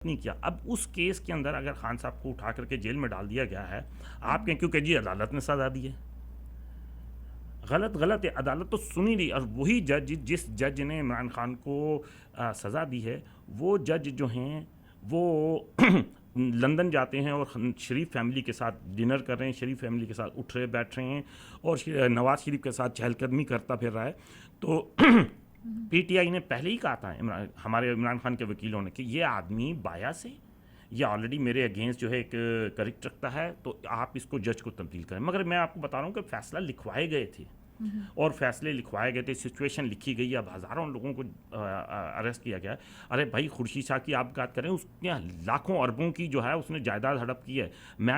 نہیں کیا. اب اس کیس کے اندر اگر خان صاحب کو اٹھا کر کے جیل میں ڈال دیا گیا ہے آپ کے, کیونکہ جی عدالت نے سزا دی ہے, غلط ہے, عدالت تو سنی نہیں. اور وہی جج, جس جج نے عمران خان کو سزا دی ہے, وہ جج جو ہیں وہ لندن جاتے ہیں اور شریف فیملی کے ساتھ ڈنر کر رہے ہیں, شریف فیملی کے ساتھ اٹھ رہے بیٹھ رہے ہیں, اور نواز شریف کے ساتھ چہل قدمی کرتا پھر رہا ہے. تو پی ٹی آئی نے پہلے ہی کہا تھا ہمارے عمران خان کے وکیلوں نے کہ یہ آدمی بایاس ہے, یہ آلریڈی میرے اگینسٹ جو ہے ایک کریکٹ رکھتا ہے, تو آپ اس کو جج کو تبدیل کریں. مگر میں آپ کو بتا رہا ہوں کہ فیصلہ لکھوائے گئے تھے, اور فیصلے لکھوائے گئے تھے, سچویشن لکھی گئی. اب ہزاروں لوگوں کو اریسٹ کیا گیا. ارے بھائی خورشید شاہ کی آپ بات کریں, اس نے لاکھوں اربوں کی جو ہے اس نے جائیداد ہڑپ کی ہے. میں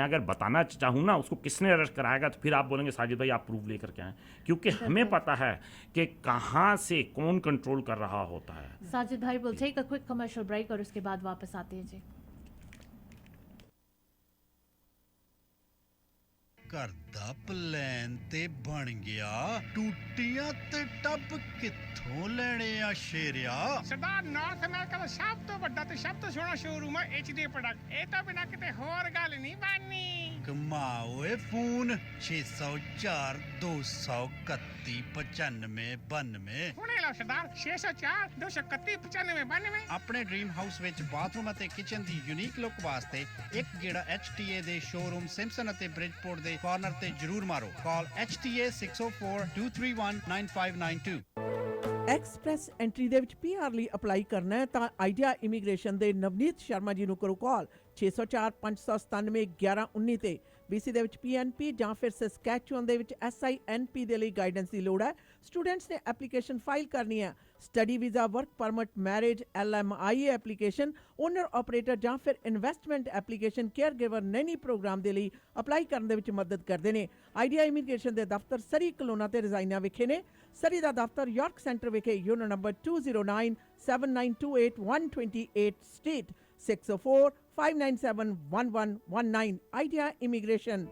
اگر بتانا چاہوں نا اس کو کس نے اریسٹ کرائے گا, تو پھر آپ بولیں گے ساجد بھائی آپ پروف لے کر کے آئیں, کیونکہ ہمیں پتہ ہے کہ کہاں سے کون کنٹرول کر رہا ہوتا ہے. ساجد بھائی ول ٹیک اے کوئک کمرشل بریک اور اس کے بعد واپس آتے ہیں. جی ਘਰ ਦਾ ਪਲਾਨ ਤੇ ਬਣ ਗਿਆ, ਟੂਟੀਆਂ ਤੇ ਟੱਬ ਕਿੱਥੋਂ ਲੈਣੇ ਆ ਸ਼ੇਰਿਆ? ਸਰਦਾਰ ਨਾਰਥ ਅਮਰੀਕਾ ਦਾ ਸਭ ਤੋਂ ਵੱਡਾ ਤੇ ਸਭ ਤੋਂ ਸੋਹਣਾ ਸ਼ੋਰੂਮ ਹੈ HD ਪ੍ਰੋਡਕਟ. ਇਹ ਤੋਂ ਬਿਨਾਂ ਕਿਤੇ ਹੋਰ ਗੱਲ ਨਹੀਂ ਬਣਨੀ. ਕਮਾ ਓਏ ਫੋਨ 604 231 9592. ਹੁਣੇ ਲਓ ਸਰਦਾਰ 604 231 9592. ਆਪਣੇ ਡ੍ਰੀਮ ਹਾਊਸ ਵਿੱਚ ਬਾਥਰੂਮ ਅਤੇ ਕਿਚਨ ਦੀ ਯੂਨੀਕ ਲੁੱਕ ਵਾਸਤੇ ਇੱਕ ਗੇੜਾ HTA ਦੇ ਸ਼ੋਰੂਮ ਸਿੰਪਸਨ ਅਤੇ ਬ੍ਰਿਜਪੋਰਟ ਦੇ ਕਾਰਨਰ ਤੇ ਜ਼ਰੂਰ ਮਾਰੋ. ਕਾਲ HTA 604 231 9592. ਐਕਸਪ੍ਰੈਸ ਐਂਟਰੀ ਦੇ ਵਿੱਚ PR ਲਈ ਅਪਲਾਈ ਕਰਨਾ ਹੈ ਤਾਂ ਆਈਡੀਆ ਇਮੀਗ੍ਰੇਸ਼ਨ ਦੇ ਨਵਨੀਤ ਸ਼ਰਮਾ ਜੀ ਨੂੰ ਕਰੋ ਕਾਲ 604 597 1119 ਤੇ. BC ਦੇ ਵਿੱਚ PNP ਜਾਂ ਫਿਰ ਸਸਕੈਚੁਅਨ ਦੇ ਵਿੱਚ SINP ਦੇ ਲਈ ਗਾਈਡੈਂਸ ਦੀ ਲੋੜ ਹੈ. ਸਟੂਡੈਂਟਸ ਨੇ ਐਪਲੀਕੇਸ਼ਨ ਫਾਈਲ ਕਰਨੀ ਹੈ. Study visa, work permit, marriage, LMIA application, owner operator ਜਾਂ ਫਿਰ investment application, caregiver nanny program ਦੇ ਲਈ ਅਪਲਾਈ ਕਰਨ ਦੇ ਵਿੱਚ ਮਦਦ ਕਰਦੇ ਨੇ. ਆਈਡੀਆ ਇਮੀਗ੍ਰੇਸ਼ਨ ਦੇ ਦਫ਼ਤਰ ਸਰੀ ਕਲੋਨਾ ਤੇ ਰਜ਼ਾਈਨਾ ਵਿਖੇ ਨੇ. ਸਰੀ ਦਾ ਦਫ਼ਤਰ ਯਾਰਕ ਸੈਂਟਰ ਵਿਖੇ unit number 209 7928 128 street 604 597 1119. Idea immigration.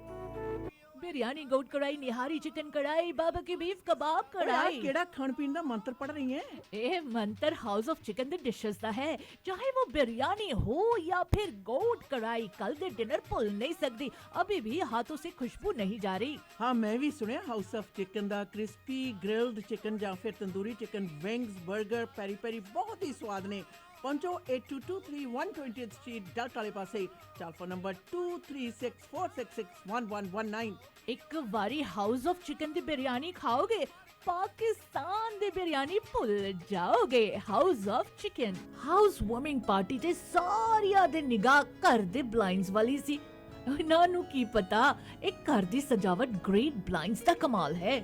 Biryani, goat kadhai, nihari chicken कढ़ाई, बाबा की बीफ कबाब कढ़ाई. केड़ा खान पीन दा मंत्र पढ़ रही है? ਇਹ ਮੰਤਰ ਹਾਊਸ ਆਫ ਚਿਕਨ ਦੇ ਡਿਸ਼ਸ ਦਾ ਹੈ. ਚਾਹੇ वो बिरयानी हो या फिर गोट कढ़ाई, कल दे डिनर भूल नहीं सकती. अभी भी हाथों से खुशबू नहीं जा रही. हाँ मैं भी सुनिया हाउस ऑफ चिकन दा क्रिस्पी ग्रिल्ड चिकन या फिर tandoori chicken, wings, burger, peri peri बहुत ही स्वाद ने. पहुंचो 8223 120th स्ट्रीट डल्ट वाले पासे. Telephone number 2364661119. ਇੱਕ ਵਾਰੀ ਹਾਊਸ ਆਫ ਚਿਕਨ ਦੀ ਬਿਰਿਆਨੀ ਖਾਓਗੇ ਪਾਕਿਸਤਾਨ ਦੀ ਬਿਰਿਆਨੀ ਭੁੱਲ ਜਾਓਗੇ. House of chicken. House warming party ਤੇ ਸਾਰਿਆਂ ਦੇ ਨਿਗਾਹ ਘਰ ਦੇ ਬਲਾਈਂਡਸ ਵਾਲੀ ਸੀ. ਇਹਨਾਂ ਨੂੰ ਕੀ ਪਤਾ ਇਹ ਘਰ ਦੀ ਸਜਾਵਟ ਗ੍ਰੇਟ ਬਲਾਈਂਡਸ ਦਾ ਕਮਾਲ ਹੈ.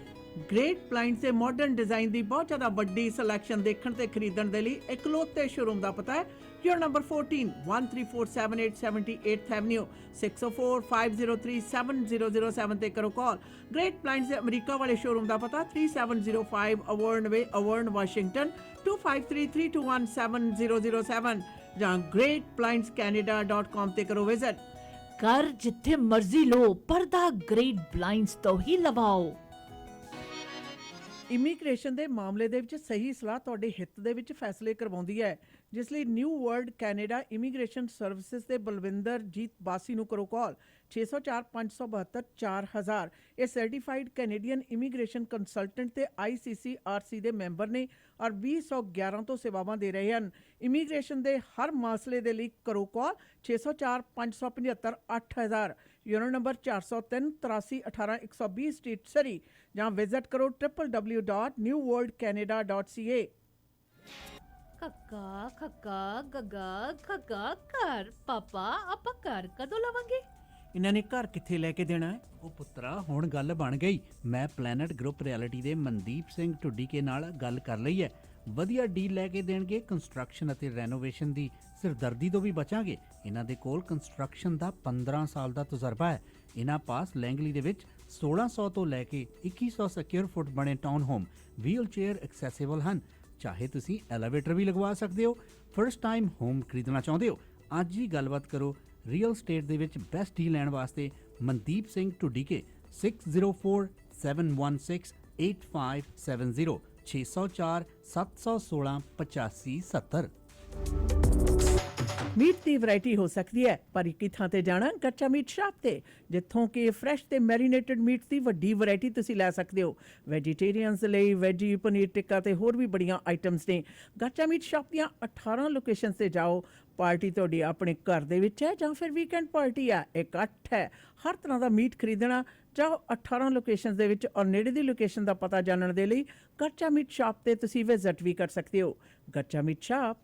ਗ੍ਰੇਟ ਬਲਾਈਂਡ ਦੇ ਮਾਡਰਨ ਡਿਜ਼ਾਈਨ ਦੀ ਬਹੁਤ ਜ਼ਿਆਦਾ ਵੱਡੀ ਸਿਲੈਕਸ਼ਨ ਦੇਖਣ ਤੇ ਖਰੀਦਣ ਦੇ ਲਈ ਇਕਲੌਤੇ ਸ਼ੋਰੂਮ ਦਾ ਪਤਾ ਹੈ ਯੂਰ ਨੰਬਰ 14 13478 78th ਐਵਨਿਊ 604 503 7007 ਤੇ ਕਰੋ ਕਾਲ. ਗ੍ਰੇਟ ਬਲਾਈਂਡ ਦੇ ਅਮਰੀਕਾ ਵਾਲੇ ਸ਼ੋਰੂਮ ਦਾ ਪਤਾ 3705 ਅਵਰਨ ਵੇ, ਅਵਰਨ, ਵਾਸ਼ਿੰਗਟਨ 253321 7007 ਜਾਂ greatblindscanada.com ਤੇ ਕਰੋ ਵਿਜ਼ਿਟ. ਘਰ ਜਿੱਥੇ ਮਰਜ਼ੀ ਲੋ ਪਰਦਾ ਗ੍ਰੇਟ ਬਲਾਈਂਡਸ ਤੋਂ ਹੀ ਲਵਾਓ. ਇਮੀਗ੍ਰੇਸ਼ਨ ਦੇ ਮਾਮਲੇ ਦੇ ਵਿੱਚ ਸਹੀ ਸਲਾਹ ਤੁਹਾਡੇ ਹਿੱਤ ਦੇ ਵਿੱਚ ਫੈਸਲੇ ਕਰਵਾਉਂਦੀ ਹੈ. ਜਿਸ ਲਈ new world Canada immigration services ਦੇ ਬਲਵਿੰਦਰ ਜੀਤ ਬਾਸੀ ਨੂੰ ਕਰੋ ਕਾਲ 604 572 4000. ਇਹ ਸਰਟੀਫਾਈਡ ਕੈਨੇਡੀਅਨ ਇਮੀਗ੍ਰੇਸ਼ਨ ਕੰਸਲਟੈਂਟ ਤੇ ICCRC ਦੇ ਮੈਂਬਰ ਨੇ ਔਰ 2011 ਤੋਂ ਸੇਵਾਵਾਂ ਦੇ ਰਹੇ ਹਨ. ਇਮੀਗ੍ਰੇਸ਼ਨ ਦੇ ਹਰ ਮਸਲੇ ਦੇ ਲਈ ਕਰੋ ਕਾਲ 604 575 8000. ਯੂਨਿਟ ਨੰਬਰ 403 83 18 120 ਸਟਰੀਟ ਸਰੀ ਜਾਂ ਵਿਜ਼ਿਟ ਕਰੋ www.newworldcanada.ca. ਕੱਕਾ ਖੱਕਾ ਗੱਗਾ ਖੱਗਾ ਘਰ. ਪਾਪਾ ਆਪਾਂ ਘਰ ਕਦੋਂ ਲਵਾਂਗੇ? ਇਹਨਾਂ ਨੇ ਘਰ ਕਿੱਥੇ ਲੈ ਕੇ ਦੇਣਾ ਹੈ? ਉਹ ਪੁੱਤਰਾ ਹੁਣ ਗੱਲ ਬਣ ਗਈ. ਮੈਂ ਪਲੈਨਟ ਗਰੁੱਪ ਰਿਐਲਿਟੀ ਦੇ ਮਨਦੀਪ ਸਿੰਘ ਢੁੱਡੀਕੇ ਨਾਲ ਗੱਲ ਕਰ ਲਈ ਹੈ. ਵਧੀਆ ਡੀਲ ਲੈ ਕੇ ਦੇਣਗੇ. ਕੰਸਟਰਕਸ਼ਨ ਅਤੇ ਰੈਨੋਵੇਸ਼ਨ ਦੀ ਸਿਰਦਰਦੀ ਤੋਂ ਵੀ ਬਚਾਂਗੇ. ਇਹਨਾਂ ਦੇ ਕੋਲ ਕੰਸਟਰਕਸ਼ਨ ਦਾ 15 ਸਾਲ ਦਾ ਤਜਰਬਾ ਹੈ. ਇਹਨਾਂ ਪਾਸ ਲੈਂਗਲੀ ਦੇ ਵਿੱਚ 1600 ਤੋਂ ਲੈ ਕੇ 2100 ਸਕੁਅਰ ਫੁੱਟ ਬਣੇ town home wheelchair accessible ਹਨ. ਚਾਹੇ ਤੁਸੀਂ ਐਲੀਵੇਟਰ ਵੀ ਲਗਵਾ ਸਕਦੇ ਹੋ. ਫਰਸਟ ਟਾਈਮ ਹੋਮ ਖਰੀਦਣਾ ਚਾਹੁੰਦੇ ਹੋ? ਅੱਜ ਹੀ ਗੱਲਬਾਤ ਕਰੋ. ਰੀਅਲ ਸਟੇਟ ਦੇ ਵਿੱਚ ਬੈਸਟ ਡੀਲ ਲੈਣ ਵਾਸਤੇ ਮਨਦੀਪ ਸਿੰਘ ਢੁੱਡੀਕੇ 604 716 8570 604 716 8570. ਮੀਟ ਦੀ ਵੈਰਾਈਟੀ ਹੋ ਸਕਦੀ ਹੈ, ਪਰ ਇੱਕ ਹੀ ਥਾਂ ਤੇ ਜਾਣਾ ਗੱਚਾ ਮੀਟ ਸ਼ਾਪ ਤੇ, ਜਿੱਥੋਂ ਕਿ ਫਰੈਸ਼ ਤੇ ਮੈਰੀਨੇਟਡ ਮੀਟ ਦੀ ਵੱਡੀ ਵੈਰਾਈਟੀ ਤੁਸੀਂ ਲੈ ਸਕਦੇ ਹੋ। ਵੈਜੀਟੇਰੀਅਨਸ ਲਈ ਵੈਜੀ ਪਨੀਰ ਟਿੱਕਾ ਤੇ ਹੋਰ ਵੀ ਬੜੀਆਂ ਆਈਟਮਸ ਨੇ। ਗੱਚਾ ਮੀਟ ਸ਼ਾਪ ਦੀਆਂ 18 ਲੋਕੇਸ਼ਨਸ ਤੇ ਜਾਓ। ਪਾਰਟੀ ਤੁਹਾਡੀ ਆਪਣੇ ਘਰ ਦੇ ਵਿੱਚ ਹੈ ਜਾਂ ਫਿਰ ਵੀਕਐਂਡ ਪਾਰਟੀ ਹੈ, ਇਕੱਠ ਹੈ, ਹਰ ਤਰ੍ਹਾਂ ਦਾ ਮੀਟ ਖਰੀਦਣਾ, ਜਾਓ 18 ਲੋਕੇਸ਼ਨਸ ਦੇ ਵਿੱਚ। ਔਰ ਨੇੜੇ ਦੀ ਲੋਕੇਸ਼ਨ ਦਾ ਪਤਾ ਜਾਣਨ ਦੇ ਲਈ ਗੱਚਾ ਮੀਟ ਸ਼ਾਪ ਤੇ ਤੁਸੀਂ ਵਿਜ਼ਿਟ ਵੀ ਕਰ ਸਕਦੇ ਹੋ। ਗੱਚਾ ਮੀਟ ਸ਼ਾਪ।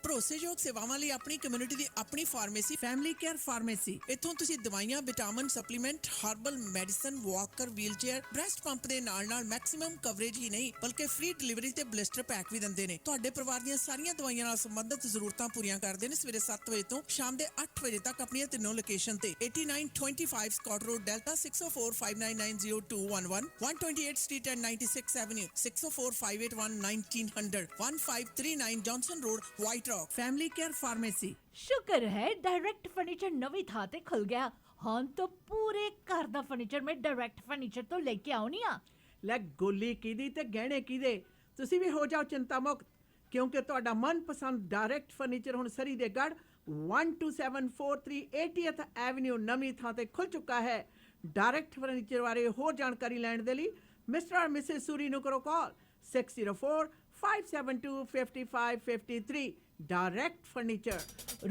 ਭਰੋਸੇਯੋਗ ਸੇਵਾਵਾਂ ਲਈ ਆਪਣੀ ਕਮਿਊਨਿਟੀ ਦੀ ਆਪਣੀ ਫਾਰਮੇਸੀ ਫੈਮਿਲੀ ਕੇਅਰ ਫਾਰਮੇਸੀ। ਇੱਥੋਂ ਤੁਸੀਂ ਦਵਾਈਆਂ, vitamin, supplement, herbal medicine, Walker, wheelchair, breast pump ਦੇ ਨਾਲ ਮੈਕਸਿਮਮ ਕਵਰੇਜ ਹੀ ਨਹੀਂ ਬਲਕਿ ਫ੍ਰੀ ਡਿਲੀਵਰੀ ਤੇ ਬਲਿਸਟਰ ਪੈਕ ਵੀ ਦਿੰਦੇ ਨੇ। ਤੁਹਾਡੇ ਪਰਿਵਾਰ ਦੀਆਂ ਸਾਰੀਆਂ ਦਵਾਈਆਂ ਨਾਲ ਸੰਬੰਧਿਤ ਜ਼ਰੂਰਤਾਂ ਪੂਰੀਆਂ ਕਰਦੇ ਨੇ। ਸਵੇਰੇ 7 ਵਜੇ ਤੋਂ ਸ਼ਾਮ ਦੇ 8 ਵਜੇ ਤੱਕ ਆਪਣੀਆਂ ਤਿੰਨੋਂ ਲੋਕੇਸ਼ਨ ਤੇ 8925 Scott road, Delta 6045990211, 128 street and 96 avenue, 6045811900, 1539 Johnson road, White Rock. Family care pharmacy. शुक्र है डायरेक्ट फर्नीचर नवी था ते खुल गया। हाँ तो पूरे घर दा फर्नीचर में डायरेक्ट फर्नीचर तो लेके आओनी आ। ਲੈ ਗੋਲੀ ਕਿਹਦੀ ਤੇ ਗਹਿਣੇ ਕਿਹਦੇ, ਤੁਸੀਂ ਵੀ ਹੋ ਜਾਓ ਚਿੰਤਾ ਮੁਕਤ, ਕਿਉਂਕਿ ਤੁਹਾਡਾ ਮਨਪਸੰਦ ਡਾਇਰੈਕਟ ਫਰਨੀਚਰ ਹੁਣ ਸਰੀ ਦੇ ਗੜ 12743 80th ਐਵਨਿਊ ਨਵੀਂ ਥਾਂ ਤੇ ਖੁੱਲ ਚੁੱਕਾ ਹੈ। ਡਾਇਰੈਕਟ ਫਰਨੀਚਰ ਬਾਰੇ ਹੋਰ ਜਾਣਕਾਰੀ ਲੈਣ ਦੇ ਲਈ ਮਿਸਟਰ ਔਰ ਮਿਸਿਸ ਸੂਰੀ ਨੂੰ ਕਰੋ ਕਾਲ 604-572-5553। Direct furniture.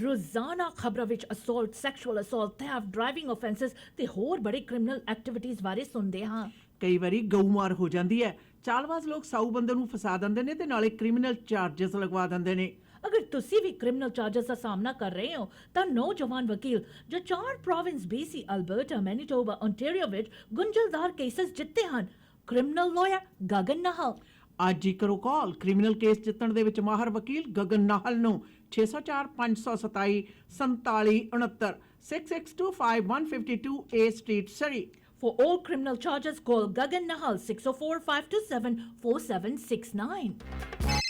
रोजाना खबरों विच assault, sexual assault, theft, driving offences ते होर बड़े क्रिमिनल एक्टिविटीज बारे सुनदे हां। ਕਈ ਵਾਰੀ ਗਊਮਾਰ ਹੋ ਜਾਂਦੀ ਹੈ, ਚਾਲਬਾਜ਼ ਲੋਕ ਸਾਊ ਬੰਦੇ ਨੂੰ ਫਸਾ ਦਿੰਦੇ ਨੇ ਤੇ ਨਾਲੇ ਕ੍ਰਿਮੀਨਲ ਚਾਰजेस ਲਗਵਾ ਦਿੰਦੇ ਨੇ। अगर तुसी भी क्रिमिनल चार्जेस का सामना कर रहे हो तो नौजवान वकील जो 4 province BC, Alberta, Manitoba, Ontario विच गुंझलदार केसेस जित्ते हन, क्रिमिनल लॉयर गगन नाहल। ਅੱਜ ਹੀ ਕਰੋ ਕਾਲ ਕ੍ਰਿਮੀਨਲ ਕੇਸ ਜਿੱਤਣ ਦੇ ਵਿੱਚ ਮਾਹਰ ਵਕੀਲ ਗਗਨ ਨਾਹਲ ਨੂੰ 604-527 4769 6625 A street Surrey. For all criminal charges, call Gagan Nahal 604-527-4769.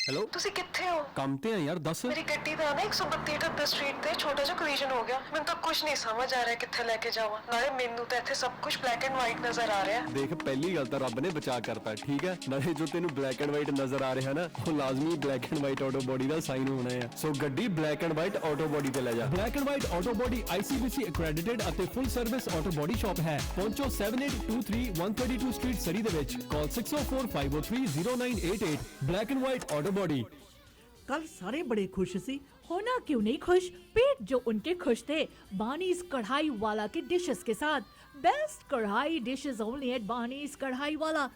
Hello, ਤੁਸੀਂ ਕਿੱਥੇ ਹੋ? ਕੰਮ ਤੇ ਆ ਯਾਰ, ਦੱਸ। ਮੇਰੀ ਗੱਡੀ ਦਾ ਨਾ 132 ਸਟਰੀਟ ਤੇ ਛੋਟਾ ਜਿਹਾ ਕੋਲੀਜਨ ਹੋ ਗਿਆ। ਮੈਨੂੰ ਤਾਂ ਕੁਝ ਨਹੀਂ ਸਮਝ ਆ ਰਿਹਾ ਕਿੱਥੇ ਲੈ ਕੇ ਜਾਵਾਂ। ਨਾਲੇ ਮੈਨੂੰ ਤਾਂ ਇੱਥੇ ਸਭ ਕੁਝ ਬਲੈਕ ਐਂਡ ਵਾਈਟ ਨਜ਼ਰ ਆ ਰਿਹਾ। ਦੇਖ, ਪਹਿਲੀ ਗੱਲ ਤਾਂ ਰੱਬ ਨੇ ਬਚਾ ਕਰਤਾ, ਠੀਕ ਹੈ। ਨਾਲੇ ਜੋ ਤੈਨੂੰ ਬਲੈਕ ਐਂਡ ਵਾਈਟ ਨਜ਼ਰ ਆ ਰਿਹਾ ਨਾ, ਉਹ ਲਾਜ਼ਮੀ black and white auto body the sign ਹੋਣਾ ਹੈ। ਸੋ ਗੱਡੀ black and white auto body ਤੇ ਲੈ ਜਾ। Black and white auto body ICBC ਅਕ੍ਰੈਡਿਟਡ ਅਤੇ ਫੁੱਲ ਸਰਵਿਸ ਆਟੋ ਬੋਡੀ ਸ਼ਾਪ ਹੈ। ਪਹੁੰਚੋ 7823 132 ਸਟਰੀਟ ਸਰੀ ਦੇ ਵਿੱਚ। ਕਾਲ 604-503-0988। Black and white auto body. कल सारे बड़े खुश सी। होना क्यों नहीं खुश, पेट जो उनके खुश थे बानीज कढ़ाई वाला के डिशेस के साथ। बेस्ट कढ़ाई डिशेस ओनली एट बानीज कढ़ाई वाला।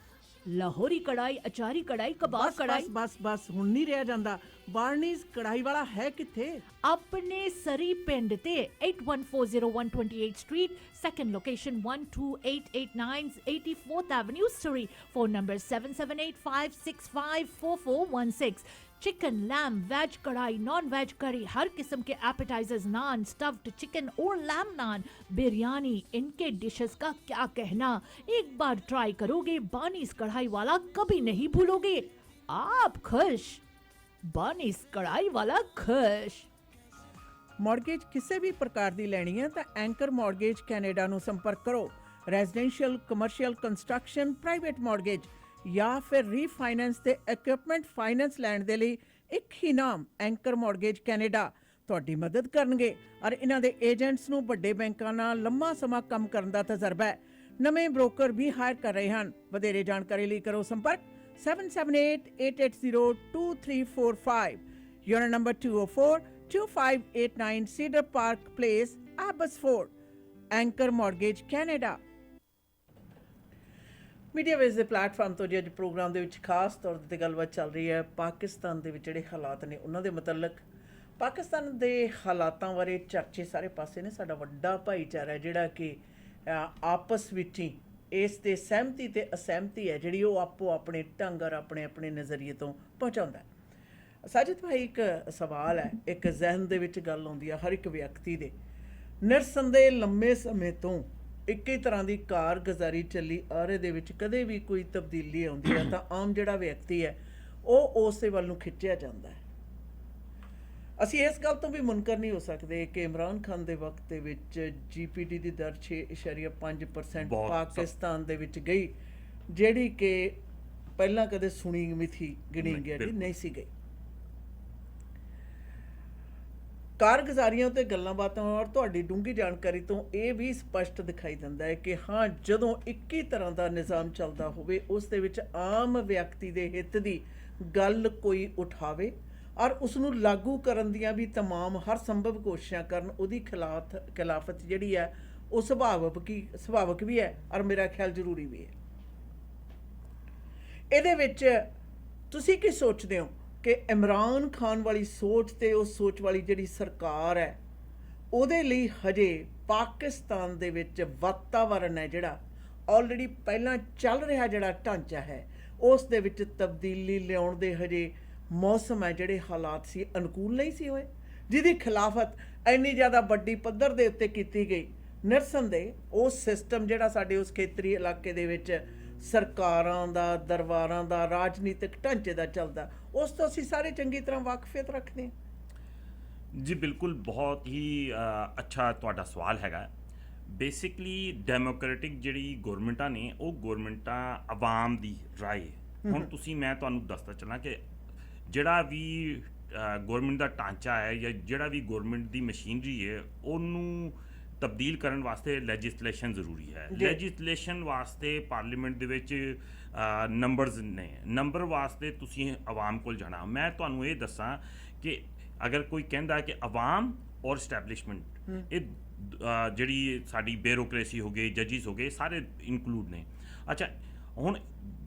लाहौरी कढ़ाई, अचारी कढ़ाई, कबाब बस कढ़ाई। बस बस हुण नहीं रह जांदा। बार्नीज कढ़ाई वाला है किथे? अपने सरी पिंड ते 8140 street, second location 12889 84th Avenue, Surrey. Phone number 7785654416। Chicken, lamb, veg kadai, non veg curry, हर किस्म के एपेटाइजर्स, नान, स्टफ्ड चिकन और लैम नान, बिरयानी, इनके डिशेस का क्या कहना। एक बार ट्राई करोगे बानीज कढ़ाई वाला कभी नहीं भूलोगे। आप खुश, बानीज कढ़ाई वाला खुश। ਮੌਰਗੇਜ ਕਿਸੇ ਵੀ ਪ੍ਰਕਾਰ ਦੀ ਲੈਣੀ ਹੈ ਤਾਂ ਐਂਕਰ ਮੌਰਗੇਜ ਕੈਨੇਡਾ ਨੂੰ ਸੰਪਰਕ ਕਰੋ। Residential, commercial, construction, private mortgage ਜਾਂ ਫਿਰ ਰੀਫਾਈਨੈਂਸ ਤੇ ਇਕਵਿਪਮੈਂਟ ਫਾਈਨੈਂਸ ਲੈਣ ਦੇ ਲਈ ਇੱਕ ਹੀ ਨਾਮ ਐਂਕਰ ਮੌਰਗੇਜ ਕੈਨੇਡਾ ਤੁਹਾਡੀ ਮਦਦ ਕਰਨਗੇ। ਔਰ ਇਹਨਾਂ ਦੇ ਏਜੰਟਸ ਨੂੰ ਵੱਡੇ ਬੈਂਕਾਂ ਨਾਲ ਲੰਮਾ ਸਮਾਂ ਕੰਮ ਕਰਨ ਦਾ ਤਜਰਬਾ ਹੈ। ਨਵੇਂ ਬ੍ਰੋਕਰ ਵੀ ਹਾਇਰ ਕਰ ਰਹੇ ਹਨ। ਵਧੇਰੇ ਜਾਣਕਾਰੀ ਲਈ ਕਰੋ ਸੰਪਰਕ 7788802345। Unit number 204-2589 Cedar Park Place, Abbotsford. Anchor mortgage Canada. Media ways ਦੇ ਪਲੇਟਫਾਰਮ ਤੋਂ ਅੱਜ ਪ੍ਰੋਗਰਾਮ ਦੇ ਵਿੱਚ ਖਾਸ ਤੌਰ ਤੇ ਗੱਲਬਾਤ ਚੱਲ ਰਹੀ ਹੈ ਪਾਕਿਸਤਾਨ ਦੇ ਵਿੱਚ ਜਿਹੜੇ ਹਾਲਾਤ ਨੇ ਉਹਨਾਂ ਦੇ ਮੁਤਲਕ। ਪਾਕਿਸਤਾਨ ਦੇ ਹਾਲਾਤਾਂ ਬਾਰੇ ਚਰਚੇ ਸਾਰੇ ਪਾਸੇ ਨੇ। ਸਾਡਾ ਵੱਡਾ ਭਾਈਚਾਰਾ ਜਿਹੜਾ ਕਿ ਆਪਸ ਵਿੱਚ ਹੀ ਇਸ ਦੇ ਸਹਿਮਤੀ ਤੇ ਅਸਹਿਮਤੀ ਹੈ ਜਿਹੜੀ ਉਹ ਆਪੋ ਆਪਣੇ ਢੰਗ ਔਰ ਆਪਣੇ ਆਪਣੇ ਨਜ਼ਰੀਏ ਤੋਂ ਪਹੁੰਚਾਉਂਦਾ। ਸਾਜਿਦ ਭਾਈ, ਇੱਕ ਸਵਾਲ ਹੈ, ਇੱਕ ਜ਼ਹਿਨ ਦੇ ਵਿੱਚ ਗੱਲ ਆਉਂਦੀ ਹੈ ਹਰ ਇੱਕ ਵਿਅਕਤੀ ਦੇ। ਨਿਰਸੰਦੇਹ ਲੰਮੇ ਸਮੇਂ ਤੋਂ ਇੱਕ ਹੀ ਤਰ੍ਹਾਂ ਦੀ ਕਾਰਗੁਜ਼ਾਰੀ ਚੱਲੀ ਆ ਰਹੇ ਦੇ ਵਿੱਚ ਕਦੇ ਵੀ ਕੋਈ ਤਬਦੀਲੀ ਆਉਂਦੀ ਹੈ ਤਾਂ ਆਮ ਜਿਹੜਾ ਵਿਅਕਤੀ ਹੈ ਉਹ ਉਸੇ ਵੱਲ ਨੂੰ ਖਿੱਚਿਆ ਜਾਂਦਾ ਹੈ। ਅਸੀਂ ਇਸ ਗੱਲ ਤੋਂ ਵੀ ਮੁਨਕਰ ਨਹੀਂ ਹੋ ਸਕਦੇ ਕਿ ਇਮਰਾਨ ਖਾਨ ਦੇ ਵਕਤ ਦੇ ਵਿੱਚ GPD ਦੀ ਦਰ 6.5% ਪਾਕਿਸਤਾਨ ਦੇ ਵਿੱਚ ਗਈ, ਜਿਹੜੀ ਕਿ ਪਹਿਲਾਂ ਕਦੇ ਸੁਣੀ ਮਿਥੀ ਗਿਣੀ ਗਈ ਨਹੀਂ ਸੀ ਗਈ। ਕਾਰਗੁਜ਼ਾਰੀਆਂ ਤੇ ਗੱਲਾਂ ਬਾਤਾਂ ਔਰ ਤੁਹਾਡੀ ਡੂੰਘੀ ਜਾਣਕਾਰੀ ਤੋਂ ਇਹ ਵੀ ਸਪਸ਼ਟ ਦਿਖਾਈ ਦਿੰਦਾ ਹੈ ਕਿ ਹਾਂ, ਜਦੋਂ ਇੱਕ ਹੀ ਤਰ੍ਹਾਂ ਦਾ ਨਿਜ਼ਾਮ ਚੱਲਦਾ ਹੋਵੇ ਉਸ ਦੇ ਵਿੱਚ ਆਮ ਵਿਅਕਤੀ ਦੇ ਹਿੱਤ ਦੀ ਗੱਲ ਕੋਈ ਉਠਾਵੇ ਔਰ ਉਸ ਨੂੰ ਲਾਗੂ ਕਰਨ ਦੀਆਂ ਵੀ तमाम ਹਰ ਸੰਭਵ ਕੋਸ਼ਿਸ਼ਾਂ ਕਰਨ, ਉਹਦੀ ਖਿਲਾਫਤ ਜਿਹੜੀ ਹੈ ਉਹ ਸੁਭਾਵਕ ਵੀ ਹੈ ਔਰ ਮੇਰਾ ਖਿਆਲ ਜ਼ਰੂਰੀ ਵੀ ਹੈ। ਇਹਦੇ ਵਿੱਚ ਤੁਸੀਂ ਕੀ ਸੋਚਦੇ ਹੋ ਕਿ ਇਮਰਾਨ ਖਾਨ ਵਾਲੀ ਸੋਚ ਤੇ ਉਸ ਸੋਚ ਵਾਲੀ ਜਿਹੜੀ ਸਰਕਾਰ ਹੈ ਉਹਦੇ ਲਈ ਹਜੇ ਪਾਕਿਸਤਾਨ ਦੇ ਵਿੱਚ ਵਾਤਾਵਰਨ ਹੈ ਜਿਹੜਾ ਆਲਰੇਡੀ ਪਹਿਲਾਂ ਚੱਲ ਰਿਹਾ ਜਿਹੜਾ ਢਾਂਚਾ ਹੈ ਉਸ ਦੇ ਵਿੱਚ ਤਬਦੀਲੀ ਲਿਆਉਣ ਦੇ ਹਜੇ ਮੌਸਮ ਹੈ, ਜਿਹੜੇ ਹਾਲਾਤ ਸੀ ਅਨੁਕੂਲ ਨਹੀਂ ਸੀ ਹੋਏ, ਜਿਹਦੀ ਖਿਲਾਫਤ ਇੰਨੀ ਜ਼ਿਆਦਾ ਵੱਡੀ ਪੱਧਰ ਦੇ ਉੱਤੇ ਕੀਤੀ ਗਈ। ਨਿਰਸੰਦੇਹ ਉਹ ਸਿਸਟਮ ਜਿਹੜਾ ਸਾਡੇ ਉਸ ਖੇਤਰੀ ਇਲਾਕੇ ਦੇ ਵਿੱਚ ਸਰਕਾਰਾਂ ਦਾ, ਦਰਬਾਰਾਂ ਦਾ, ਰਾਜਨੀਤਿਕ ਢਾਂਚੇ ਦਾ ਚੱਲਦਾ, ਉਸ ਤੋਂ ਅਸੀਂ ਸਾਰੇ ਚੰਗੀ ਤਰ੍ਹਾਂ ਵਾਕਫੀਅਤ ਰੱਖਦੇ ਹਾਂ। ਜੀ ਬਿਲਕੁਲ, ਬਹੁਤ ਹੀ ਅੱਛਾ ਤੁਹਾਡਾ ਸਵਾਲ ਹੈਗਾ। ਬੇਸਿਕਲੀ ਡੈਮੋਕ੍ਰੈਟਿਕ ਜਿਹੜੀ ਗੌਰਮੈਂਟਾਂ ਨੇ ਉਹ ਗੌਰਮੈਂਟਾਂ ਆਵਾਮ ਦੀ ਰਾਏ। ਹੁਣ ਤੁਸੀਂ, ਮੈਂ ਤੁਹਾਨੂੰ ਦੱਸਦਾ ਚੱਲਾਂ ਕਿ ਜਿਹੜਾ ਵੀ ਗੌਰਮੈਂਟ ਦਾ ਢਾਂਚਾ ਹੈ ਜਾਂ ਜਿਹੜਾ ਵੀ ਗੌਰਮੈਂਟ ਦੀ ਮਸ਼ੀਨਰੀ ਹੈ ਉਹਨੂੰ ਤਬਦੀਲ ਕਰਨ ਵਾਸਤੇ ਲੈਜਿਸਲੇਸ਼ਨ ਜ਼ਰੂਰੀ ਹੈ। ਲੈਜਿਸਲੇਸ਼ਨ ਵਾਸਤੇ ਪਾਰਲੀਮੈਂਟ ਦੇ ਵਿੱਚ ਨੰਬਰਸ ਨੇ, ਨੰਬਰ ਵਾਸਤੇ ਤੁਸੀਂ ਆਵਾਮ ਕੋਲ ਜਾਣਾ। ਮੈਂ ਤੁਹਾਨੂੰ ਇਹ ਦੱਸਾਂ ਕਿ ਅਗਰ ਕੋਈ ਕਹਿੰਦਾ ਕਿ ਆਵਾਮ ਔਰ ਸਟੈਬਲਿਸ਼ਮੈਂਟ, ਇਹ ਜਿਹੜੀ ਸਾਡੀ ਬਿਊਰੋਕ੍ਰੇਸੀ ਹੋ ਗਈ, ਜੱਜਿਸ ਹੋ ਗਏ, ਸਾਰੇ ਇਨਕਲੂਡ ਨੇ। ਅੱਛਾ, ਹੁਣ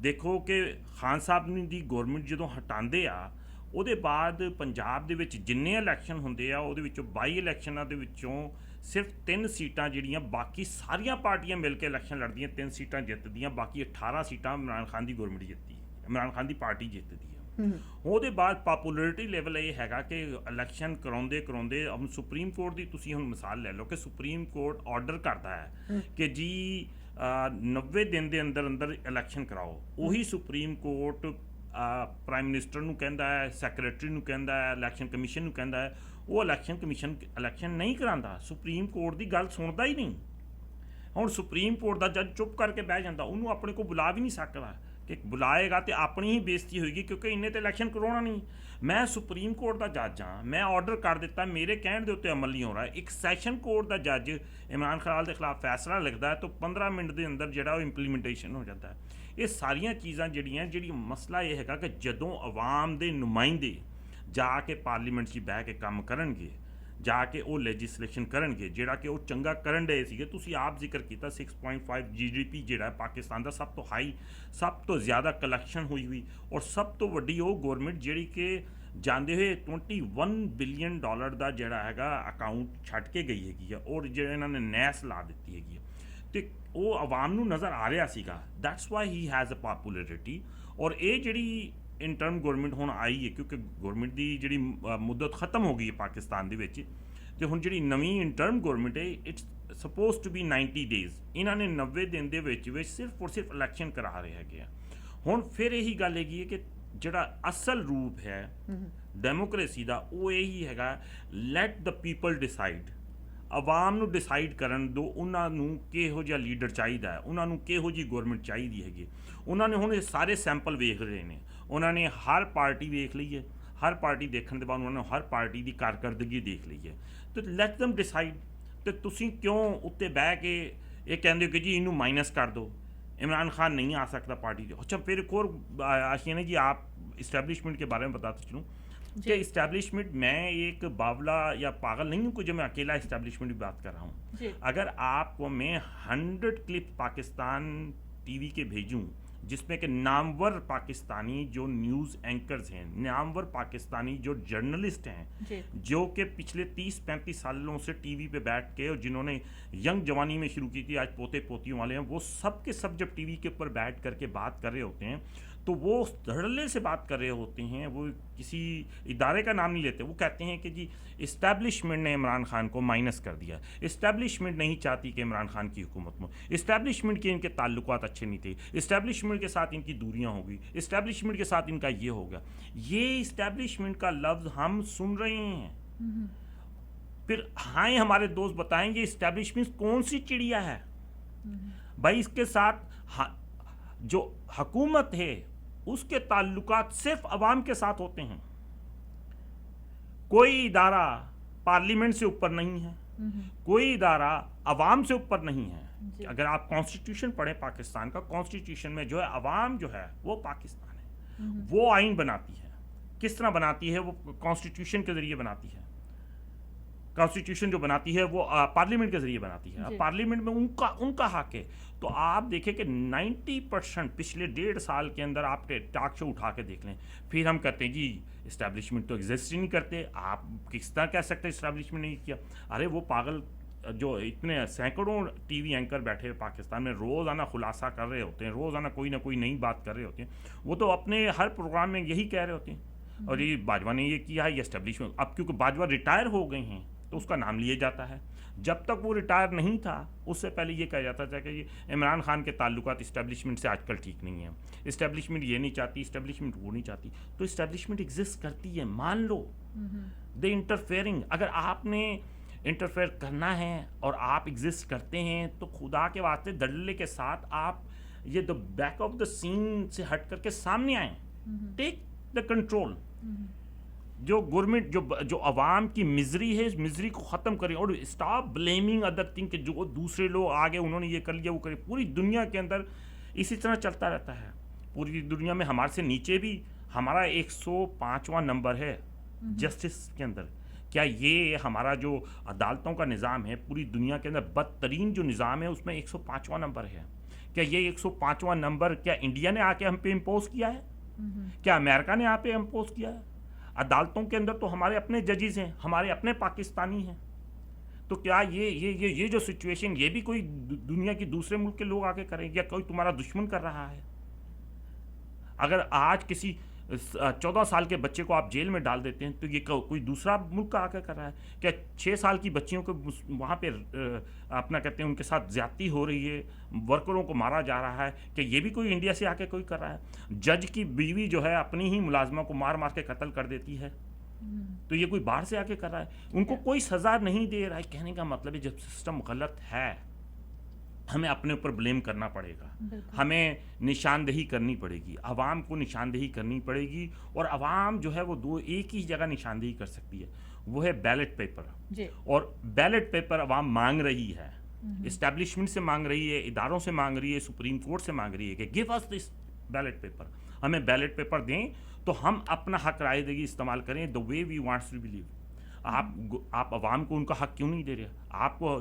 ਦੇਖੋ ਕਿ ਖਾਨ ਸਾਹਿਬ ਦੀ ਗੌਰਮੈਂਟ ਜਦੋਂ ਹਟਾਉਂਦੇ ਆ ਉਹਦੇ ਬਾਅਦ ਪੰਜਾਬ ਦੇ ਵਿੱਚ ਜਿੰਨੇ ਇਲੈਕਸ਼ਨ ਹੁੰਦੇ ਆ ਉਹਦੇ ਵਿੱਚੋਂ 22 ਇਲੈਕਸ਼ਨਾਂ ਦੇ ਵਿੱਚੋਂ ਸਿਰਫ 3 ਸੀਟਾਂ ਜਿਹੜੀਆਂ, ਬਾਕੀ ਸਾਰੀਆਂ ਪਾਰਟੀਆਂ ਮਿਲ ਕੇ ਇਲੈਕਸ਼ਨ ਲੜਦੀਆਂ, 3 ਸੀਟਾਂ ਜਿੱਤਦੀਆਂ, ਬਾਕੀ 18 ਸੀਟਾਂ ਇਮਰਾਨ ਖਾਨ ਦੀ ਗੌਰਮੈਂਟ ਜਿੱਤਦੀ, ਇਮਰਾਨ ਖਾਨ ਦੀ ਪਾਰਟੀ ਜਿੱਤਦੀ ਹੈ। ਉਹਦੇ ਬਾਅਦ ਪਾਪੂਲਰਿਟੀ ਲੈਵਲ ਇਹ ਹੈਗਾ ਕਿ ਇਲੈਕਸ਼ਨ ਕਰਾਉਂਦੇ ਹੁਣ ਸੁਪਰੀਮ ਕੋਰਟ ਦੀ ਤੁਸੀਂ ਹੁਣ ਮਿਸਾਲ ਲੈ ਲਓ ਕਿ ਸੁਪਰੀਮ ਕੋਰਟ ਆਰਡਰ ਕਰਦਾ ਹੈ ਕਿ ਜੀ 90 ਦਿਨ ਦੇ ਅੰਦਰ ਇਲੈਕਸ਼ਨ ਕਰਾਓ। ਉਹੀ ਸੁਪਰੀਮ ਕੋਰਟ ਪ੍ਰਾਈਮ ਮਿਨਿਸਟਰ ਨੂੰ ਕਹਿੰਦਾ ਹੈ, ਸੈਕਟਰੀ ਨੂੰ ਕਹਿੰਦਾ ਹੈ, ਇਲੈਕਸ਼ਨ ਕਮਿਸ਼ਨ ਨੂੰ ਕਹਿੰਦਾ ਹੈ, ਉਹ ਇਲੈਕਸ਼ਨ ਕਮਿਸ਼ਨ ਇਲੈਕਸ਼ਨ ਨਹੀਂ ਕਰਾਉਂਦਾ, ਸੁਪਰੀਮ ਕੋਰਟ ਦੀ ਗੱਲ ਸੁਣਦਾ ਹੀ ਨਹੀਂ। ਹੁਣ ਸੁਪਰੀਮ ਕੋਰਟ ਦਾ ਜੱਜ ਚੁੱਪ ਕਰਕੇ ਬਹਿ ਜਾਂਦਾ, ਉਹਨੂੰ ਆਪਣੇ ਕੋਲ ਬੁਲਾ ਵੀ ਨਹੀਂ ਸਕਦਾ, ਕਿ ਬੁਲਾਏਗਾ ਤੇ ਆਪਣੀ ਹੀ ਬੇਇੱਜ਼ਤੀ ਹੋਏਗੀ ਕਿਉਂਕਿ ਇਹਨੇ ਤੇ ਇਲੈਕਸ਼ਨ ਕਰਵਾਉਣਾ ਨਹੀਂ। ਮੈਂ ਸੁਪਰੀਮ ਕੋਰਟ ਦਾ ਜੱਜ ਹਾਂ, ਮੈਂ ਆਰਡਰ ਕਰ ਦਿੱਤਾ, ਮੇਰੇ ਕਹਿਣ ਦੇ ਉੱਤੇ ਅਮਲ ਨਹੀਂ ਹੋ ਰਿਹਾ। ਇੱਕ ਸੈਸ਼ਨ ਕੋਰਟ ਦਾ ਜੱਜ ਇਮਰਾਨ ਖਾਨ ਦੇ ਖਿਲਾਫ ਫੈਸਲਾ ਲਿਖਦਾ ਹੈ ਤਾਂ 15 ਮਿੰਟ ਦੇ ਅੰਦਰ ਜਿਹੜਾ ਉਹ ਇੰਪਲੀਮੈਂਟੇਸ਼ਨ ਹੋ ਜਾਂਦਾ ਹੈ। ਇਹ ਸਾਰੀਆਂ ਚੀਜ਼ਾਂ ਜਿਹੜੀ ਮਸਲਾ ਇਹ ਹੈਗਾ ਕਿ ਜਦੋਂ ਆਵਾਮ ਦੇ ਨੁਮਾਇੰਦੇ ਜਾ ਕੇ ਪਾਰਲੀਮੈਂਟ 'ਚ ਬਹਿ ਕੇ ਕੰਮ ਕਰਨਗੇ, ਜਾ ਕੇ ਉਹ ਲੈਜਿਸਲੇਸ਼ਨ ਕਰਨਗੇ, ਜਿਹੜਾ ਕਿ ਉਹ ਚੰਗਾ ਕਰਨ ਡਏ ਸੀਗੇ। ਤੁਸੀਂ ਆਪ ਜ਼ਿਕਰ ਕੀਤਾ 6.5 GDP ਜਿਹੜਾ ਪਾਕਿਸਤਾਨ ਦਾ ਸਭ ਤੋਂ ਹਾਈ, ਸਭ ਤੋਂ ਜ਼ਿਆਦਾ ਕਲੈਕਸ਼ਨ ਹੋਈ ਔਰ ਸਭ ਤੋਂ ਵੱਡੀ ਉਹ ਗੌਰਮੈਂਟ ਜਿਹੜੀ ਕਿ ਜਾਂਦੇ ਹੋਏ $21 ਬਿਲੀਅਨ ਦਾ ਜਿਹੜਾ ਹੈਗਾ ਅਕਾਊਂਟ ਛੱਡ ਕੇ ਗਈ ਹੈਗੀ ਆ, ਔਰ ਜਿਹੜਾ ਇਹਨਾਂ ਨੇ ਨੈਸ ਲਾ ਦਿੱਤੀ ਹੈਗੀ ਆ, ਤੇ ਉਹ ਆਵਾਮ ਨੂੰ ਨਜ਼ਰ ਆ ਰਿਹਾ ਸੀਗਾ। That's why he has a popularity. ਔਰ ਇਹ ਜਿਹੜੀ ਇੰਟਰਮ ਗੌਰਮੈਂਟ ਹੁਣ ਆਈ ਹੈ ਕਿਉਂਕਿ ਗੌਰਮੈਂਟ ਦੀ ਜਿਹੜੀ ਮੁੱਦਤ ਖਤਮ ਹੋ ਗਈ ਹੈ ਪਾਕਿਸਤਾਨ ਦੇ ਵਿੱਚ, ਤੇ ਹੁਣ ਜਿਹੜੀ ਨਵੀਂ ਇੰਟਰਮ ਗੌਰਮੈਂਟ ਹੈ it's suppose to be 90 days. ਇਹਨਾਂ ਨੇ 90 ਦਿਨ ਦੇ ਵਿੱਚ ਸਿਰਫ ਔਰ ਸਿਰਫ ਇਲੈਕਸ਼ਨ ਕਰਾ ਰਹੇ ਹੈਗੇ ਆ। ਹੁਣ ਫਿਰ ਇਹੀ ਗੱਲ ਹੈਗੀ ਹੈ ਕਿ ਜਿਹੜਾ ਅਸਲ ਰੂਪ ਹੈ ਡੈਮੋਕ੍ਰੇਸੀ ਦਾ ਉਹ ਇਹੀ ਹੈਗਾ, ਲੈਟ ਦ ਪੀਪਲ ਡਿਸਾਈਡ। ਆਵਾਮ ਨੂੰ ਡਿਸਾਈਡ ਕਰਨ ਦਿਓ ਉਹਨਾਂ ਨੂੰ ਕਿਹੋ ਜਿਹਾ ਲੀਡਰ ਚਾਹੀਦਾ ਹੈ, ਉਹਨਾਂ ਨੂੰ ਕਿਹੋ ਜਿਹੀ ਗੌਰਮੈਂਟ ਚਾਹੀਦੀ ਹੈਗੀ। ਉਹਨਾਂ ਨੇ ਹੁਣ ਇਹ ਸਾਰੇ ਸੈਂਪਲ ਵੇਖ ਰਹੇ ਨੇ, ਉਹਨਾਂ ਨੇ ਹਰ ਪਾਰਟੀ ਵੇਖ ਲਈ ਹੈ, ਹਰ ਪਾਰਟੀ ਦੇਖਣ ਦੇ ਬਾਅਦ ਉਹਨਾਂ ਨੇ ਹਰ ਪਾਰਟੀ ਦੀ ਕਾਰਕਰਦਗੀ ਦੇਖ ਲਈ ਹੈ, ਤੇ ਲੈਟ them ਡਿਸਾਈਡ। ਤੇ ਤੁਸੀਂ ਕਿਉਂ ਉੱਤੇ ਬਹਿ ਕੇ ਇਹ ਕਹਿੰਦੇ ਹੋ ਕਿ ਜੀ ਇਹਨੂੰ ਮਾਈਨਸ ਕਰ ਦਿਓ, इमरान खान नहीं आ सकता पार्टी से। अच्छा, फिर एक और आशियाना जी, आप इस्टेब्लिशमेंट के बारे में बताते चलूँ कि इस्टेब्लिशमेंट, मैं एक बावला या पागल नहीं हूँ कि जो मैं अकेला इस्टेब्लिशमेंट की बात कर रहा हूँ। अगर आपको मैं 100 क्लिप पाकिस्तान टीवी के भेजूँ जिसमें कि नामवर पाकिस्तानी जो न्यूज़ एंकर्स हैं, नामवर पाकिस्तानी जो जर्नलिस्ट हैं, जो कि पिछले 30-35 सालों से टीवी पे बैठ के, और जिन्होंने यंग जवानी में शुरू की थी, आज पोते पोतियों वाले हैं, वो सब के सब जब टीवी के ऊपर बैठ करके बात कर रहे होते हैं तो वो धड़ल्ले से बात कर रहे होते हैं, वो किसी इदारे का नाम नहीं लेते। वो कहते हैं कि जी इस्टेब्लिशमेंट ने इमरान खान को माइनस कर दिया, इस्टेब्लिशमेंट नहीं चाहती कि इमरान खान की हुकूमत में, इस्टेब्लिशमेंट के इनके ताल्लुकात अच्छे नहीं थे, इस्टेब्लिशमेंट के साथ इनकी दूरियां हो गई, इस्टेब्लिशमेंट के साथ इनका ये हो गया। ये इस्टेब्लिशमेंट का लफ्ज़ हम सुन रहे हैं। फिर हाँ, हमारे दोस्त बताएंगे इस्टेब्लिशमेंट कौन सी चिड़िया है भाई। इसके साथ जो हुकूमत है उसके ताल्लुकात सिर्फ अवाम के साथ होते हैं। कोई इदारा, पार्लियामेंट से ऊपर नहीं है, कोई इदारा अवाम से ऊपर नहीं है। अगर आप कॉन्स्टिट्यूशन पढ़ें पाकिस्तान का, कॉन्स्टिट्यूशन में जो है अवाम जो है वो पाकिस्तान है, वो आइन बनाती है। किस तरह बनाती है? वो कॉन्स्टिट्यूशन के जरिए बनाती है। कॉन्स्टिट्यूशन जो बनाती है वो पार्लियामेंट के जरिए बनाती है। अब पार्लियामेंट में उनका हक है। तो आप देखें कि 90% पिछले 1.5 साल के अंदर आप टॉक शो उठा के देख लें, फिर हम कहते हैं जी इस्टेब्लिशमेंट तो एग्जिस्ट ही नहीं करते। आप किस तरह कह सकते हैं इस्टेब्लिशमेंट नहीं किया? अरे वो पागल जो इतने सैकड़ों टीवी एंकर बैठे पाकिस्तान में रोज़ाना खुलासा कर रहे होते हैं, रोज़ाना कोई ना कोई नई बात कर रहे होते हैं, वो तो अपने हर प्रोग्राम में यही कह रहे होते हैं। और ये बाजवा ने ये किया है, ये इस्टेब्लिशमेंट। अब क्योंकि बाजवा रिटायर हो गए हैं तो उसका नाम लिया जाता है। जब तक वो रिटायर नहीं था उससे पहले ये कहा जाता था कि ये इमरान खान के ताल्लुकात इस्टेब्लिशमेंट से आजकल ठीक नहीं है, इस्टेब्लिशमेंट ये नहीं चाहती, इस्टेब्लिशमेंट वो नहीं चाहती। तो इस्टेब्लिशमेंट एग्जिस्ट करती है, मान लो। दे इंटरफेयरिंग। अगर आपने इंटरफेयर करना है और आप एग्जिस्ट करते हैं तो खुदा के वास्ते दल्ले के साथ आप ये the back of the scene से हट करके सामने आए, टेक द कंट्रोल। जो गवर्नमेंट जो अवाम की मिजरी है, इस मिजरी को ख़त्म करें और स्टॉप ब्लेमिंग अदर थिंग कि जो दूसरे लोग आगे उन्होंने ये कर लिया वो करे। पूरी दुनिया के अंदर इसी तरह चलता रहता है। पूरी दुनिया में हमारे से नीचे भी हमारा 105वां नंबर है जस्टिस के अंदर। क्या ये हमारा जो अदालतों का निज़ाम है पूरी दुनिया के अंदर बदतरीन जो निज़ाम है उसमें 105वां नंबर है? क्या ये 105वां नंबर क्या इंडिया ने आके हम पे इम्पोज किया है? क्या अमेरिका ने यहाँ पे इम्पोज किया है? अदालतों के अंदर तो हमारे अपने जजेस हैं, हमारे अपने पाकिस्तानी हैं। तो क्या ये जो सिचुएशन ये भी कोई दुनिया की दूसरे मुल्क के लोग आके करेंगे या कोई तुम्हारा दुश्मन कर रहा है? अगर आज किसी 14 साल के बच्चे को आप जेल में डाल देते हैं तो ये कोई दूसरा मुल्क आकर कर रहा है? क्या 6 साल की बच्चियों को वहाँ पे अपना कहते हैं उनके साथ ज्यादती हो रही है, वर्करों को मारा जा रहा है? क्या ये भी कोई इंडिया से आके कोई कर रहा है? जज की बीवी जो है अपनी ही मुलाजमा को मार मार के कत्ल कर देती है, तो ये कोई बाहर से आके कर रहा है? उनको कोई सज़ा नहीं दे रहा है। कहने का मतलब है जब सिस्टम गलत है हमें अपने ऊपर ब्लेम करना पड़ेगा, हमें निशानदेही करनी पड़ेगी, आवाम को निशानदेही करनी पड़ेगी। और आवाम जो है वो एक ही जगह निशानदेही कर सकती है, वो है बैलेट पेपर। और बैलेट पेपर आवाम मांग रही है, इस्टेब्लिशमेंट से मांग रही है, इदारों से मांग रही है, सुप्रीम कोर्ट से मांग रही है कि give us this ballot paper, हमें बैलेट पेपर दें तो हम अपना हक राय देगी इस्तेमाल करें the way we wants to believe. आप आवाम को उनका हक क्यों नहीं दे रहे? आपको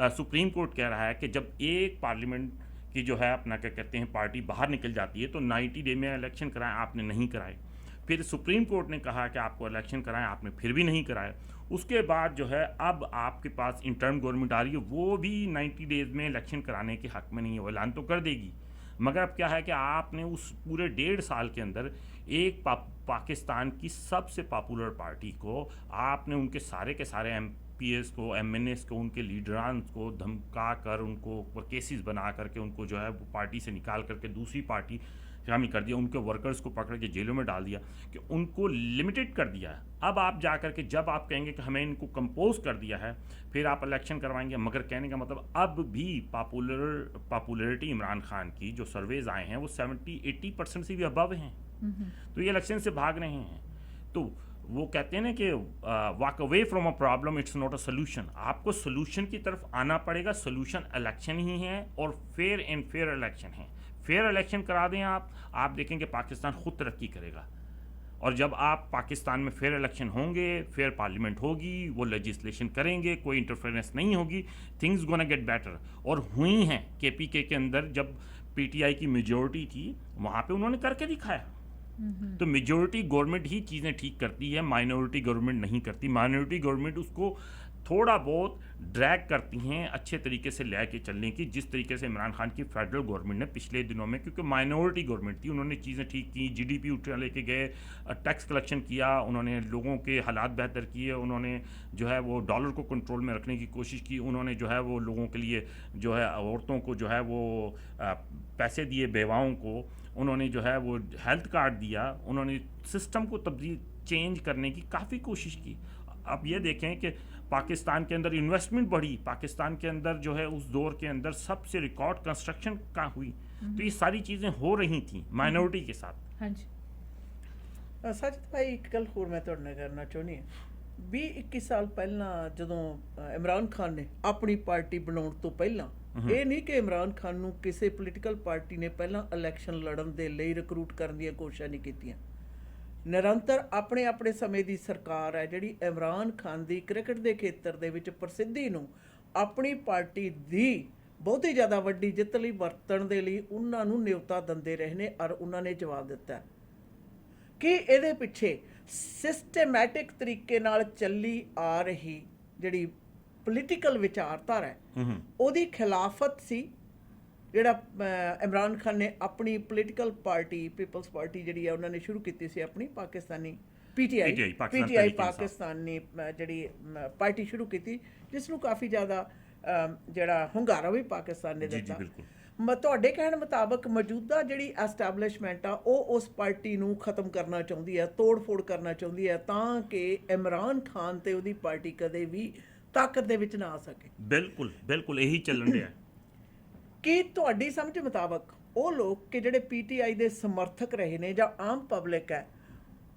सुप्रीम कोर्ट कह रहा है कि जब एक पार्लियामेंट की जो है अपना क्या कहते हैं पार्टी बाहर निकल जाती है तो 90 डे में इलेक्शन कराएं, आपने नहीं कराए। फिर सुप्रीम कोर्ट ने कहा कि आपको इलेक्शन कराएं, आपने फिर भी नहीं कराए। उसके बाद जो है अब आपके पास इंटर्म गवर्नमेंट आ रही है, वो भी 90 डेज़ में इलेक्शन कराने के हक में नहीं है। वो ऐलान तो कर देगी, मगर अब क्या है कि आपने उस पूरे 1.5 साल के अंदर एक पाकिस्तान की सबसे पॉपुलर पार्टी को आपने उनके सारे के सारे MPs को, MNAs को, उनके लीडरान को धमका कर उनको केसेस बना करके उनको जो है वो पार्टी से निकाल करके दूसरी पार्टी शामिल कर दिया, उनके वर्कर्स को पकड़ के जेलों में डाल दिया, कि उनको लिमिटेड कर दिया है। अब आप जा कर के जब आप कहेंगे कि हमें इनको कंपोज कर दिया है फिर आप इलेक्शन करवाएंगे, मगर कहने का मतलब अब भी पॉपुलरिटी इमरान खान की जो सर्वेज आए हैं वो 70-80% से भी अबव हैं। तो ये इलेक्शन से भाग रहे हैं। तो वो कहते हैं ना कि walk away from a problem it's not a solution. आपको सोल्यूशन की तरफ आना पड़ेगा। सोल्यूशन इलेक्शन ही है और फेयर एंड फेयर इलेक्शन है। फेयर इलेक्शन करा दें आप देखेंगे पाकिस्तान खुद तरक्की करेगा। और जब आप पाकिस्तान में फेयर इलेक्शन होंगे, फेयर पार्लियामेंट होगी, वो लेजिस्लेशन करेंगे, कोई इंटरफेरेंस नहीं होगी, थिंग्स गोना गेट बेटर। और हुई हैं KPK के अंदर जब PTI की मेजॉरिटी थी वहाँ पे उन्होंने करके दिखाया। तो मेजॉरिटी गवर्नमेंट ही चीज़ें ठीक करती है, माइनॉरिटी गवर्नमेंट नहीं करती। माइनॉरिटी गवर्नमेंट उसको थोड़ा बहुत ड्रैग करती हैं अच्छे तरीके से लेके चलने की, जिस तरीके से इमरान खान की फेडरल गवर्नमेंट ने पिछले दिनों में, क्योंकि माइनॉरिटी गवर्नमेंट थी, उन्होंने चीज़ें ठीक की, GDP उठा लेके गए, टैक्स कलेक्शन किया, उन्होंने लोगों के हालात बेहतर किए, उन्होंने जो है वो डॉलर को कंट्रोल में रखने की कोशिश की, उन्होंने जो है वो लोगों के लिए जो है औरतों को जो है वो पैसे दिए, बेवाओं को उन्होंने जो है वो हेल्थ कार्ड दिया, उन्होंने सिस्टम को तब्दील चेंज करने की काफ़ी कोशिश की। अब ये देखें कि पाकिस्तान के अंदर इन्वेस्टमेंट बढ़ी, पाकिस्तान के अंदर जो है उस दौर के अंदर सबसे रिकॉर्ड कंस्ट्रक्शन का हुई। तो ये सारी चीज़ें हो रही थी माइनॉरिटी के साथ। हाँ जी साजिद भाई, एक गल होर मैं तुहाडे नाल करना चाहुंदी हां 20-21 ਸਾਲ ਪਹਿਲਾਂ ਜਦੋਂ ਇਮਰਾਨ ਖਾਨ ਨੇ ਆਪਣੀ ਪਾਰਟੀ ਬਣਾਉਣ ਤੋਂ ਪਹਿਲਾਂ, ਇਹ ਨਹੀਂ ਕਿ ਇਮਰਾਨ ਖਾਨ ਨੂੰ ਕਿਸੇ ਪੋਲੀਟੀਕਲ ਪਾਰਟੀ ਨੇ ਪਹਿਲਾਂ ਇਲੈਕਸ਼ਨ ਲੜਨ ਦੇ ਲਈ ਰਿਕਰੂਟ ਕਰਨ ਦੀਆਂ ਕੋਸ਼ਿਸ਼ਾਂ ਨਹੀਂ ਕੀਤੀਆਂ। ਨਿਰੰਤਰ ਆਪਣੇ ਆਪਣੇ ਸਮੇਂ ਦੀ ਸਰਕਾਰ ਹੈ ਜਿਹੜੀ ਇਮਰਾਨ ਖਾਨ ਦੀ ਕ੍ਰਿਕਟ ਦੇ ਖੇਤਰ ਦੇ ਵਿੱਚ ਪ੍ਰਸਿੱਧੀ ਨੂੰ ਆਪਣੀ ਪਾਰਟੀ ਦੀ ਬਹੁਤੀ ਜ਼ਿਆਦਾ ਵੱਡੀ ਜਿੱਤ ਲਈ ਵਰਤਣ ਦੇ ਲਈ ਉਹਨਾਂ ਨੂੰ ਨਿਯੁਕਤਾ ਦਿੰਦੇ ਰਹੇ ਨੇ, ਔਰ ਉਹਨਾਂ ਨੇ ਜਵਾਬ ਦਿੱਤਾ ਕਿ ਇਹਦੇ ਪਿੱਛੇ ਸਿਸਟੇਮੈਟਿਕ ਤਰੀਕੇ ਨਾਲ ਚੱਲੀ ਆ ਰਹੀ ਜਿਹੜੀ ਪੋਲੀਟੀਕਲ ਵਿਚਾਰਧਾਰਾ ਹੈ ਉਹਦੀ ਖਿਲਾਫਤ ਸੀ। ਜਿਹੜਾ ਇਮਰਾਨ ਖਾਨ ਨੇ ਆਪਣੀ ਪੋਲੀਟੀਕਲ ਪਾਰਟੀ ਪੀਪਲਸ ਪਾਰਟੀ ਜਿਹੜੀ ਹੈ ਉਹਨਾਂ ਨੇ ਸ਼ੁਰੂ ਕੀਤੀ ਸੀ ਆਪਣੀ ਪਾਕਿਸਤਾਨੀ ਪੀਟੀਆਈ ਪਾਕਿਸਤਾਨੀ ਜਿਹੜੀ ਪਾਰਟੀ ਸ਼ੁਰੂ ਕੀਤੀ, ਜਿਸ ਨੂੰ ਕਾਫੀ ਜ਼ਿਆਦਾ ਜਿਹੜਾ ਹੁੰਗਾਰਾ ਵੀ ਪਾਕਿਸਤਾਨ ਨੇ ਦਿੱਤਾ। ਤੁਹਾਡੇ ਕਹਿਣ ਮੁਤਾਬਕ ਮੌਜੂਦਾ ਜਿਹੜੀ ਐਸਟੈਬਲਿਸ਼ਮੈਂਟ ਆ ਉਹ ਉਸ ਪਾਰਟੀ ਨੂੰ ਖਤਮ ਕਰਨਾ ਚਾਹੁੰਦੀ ਹੈ, ਤੋੜ ਫੋੜ ਕਰਨਾ ਚਾਹੁੰਦੀ ਹੈ, ਤਾਂ ਕਿ ਇਮਰਾਨ ਖਾਨ ਤੇ ਉਹਦੀ ਪਾਰਟੀ ਕਦੇ ਵੀ ਤਾਕਤ ਦੇ ਵਿੱਚ ਨਾ ਆ ਸਕੇ। ਬਿਲਕੁਲ ਬਿਲਕੁਲ ਇਹੀ ਚੱਲਣ ਡਿਆ। ਕੀ ਤੁਹਾਡੀ ਸਮਝ ਮੁਤਾਬਕ ਉਹ ਲੋਕ ਕਿ ਜਿਹੜੇ ਪੀਟੀਆਈ ਦੇ ਸਮਰਥਕ ਰਹੇ ਨੇ ਜਾਂ ਆਮ ਪਬਲਿਕ ਹੈ,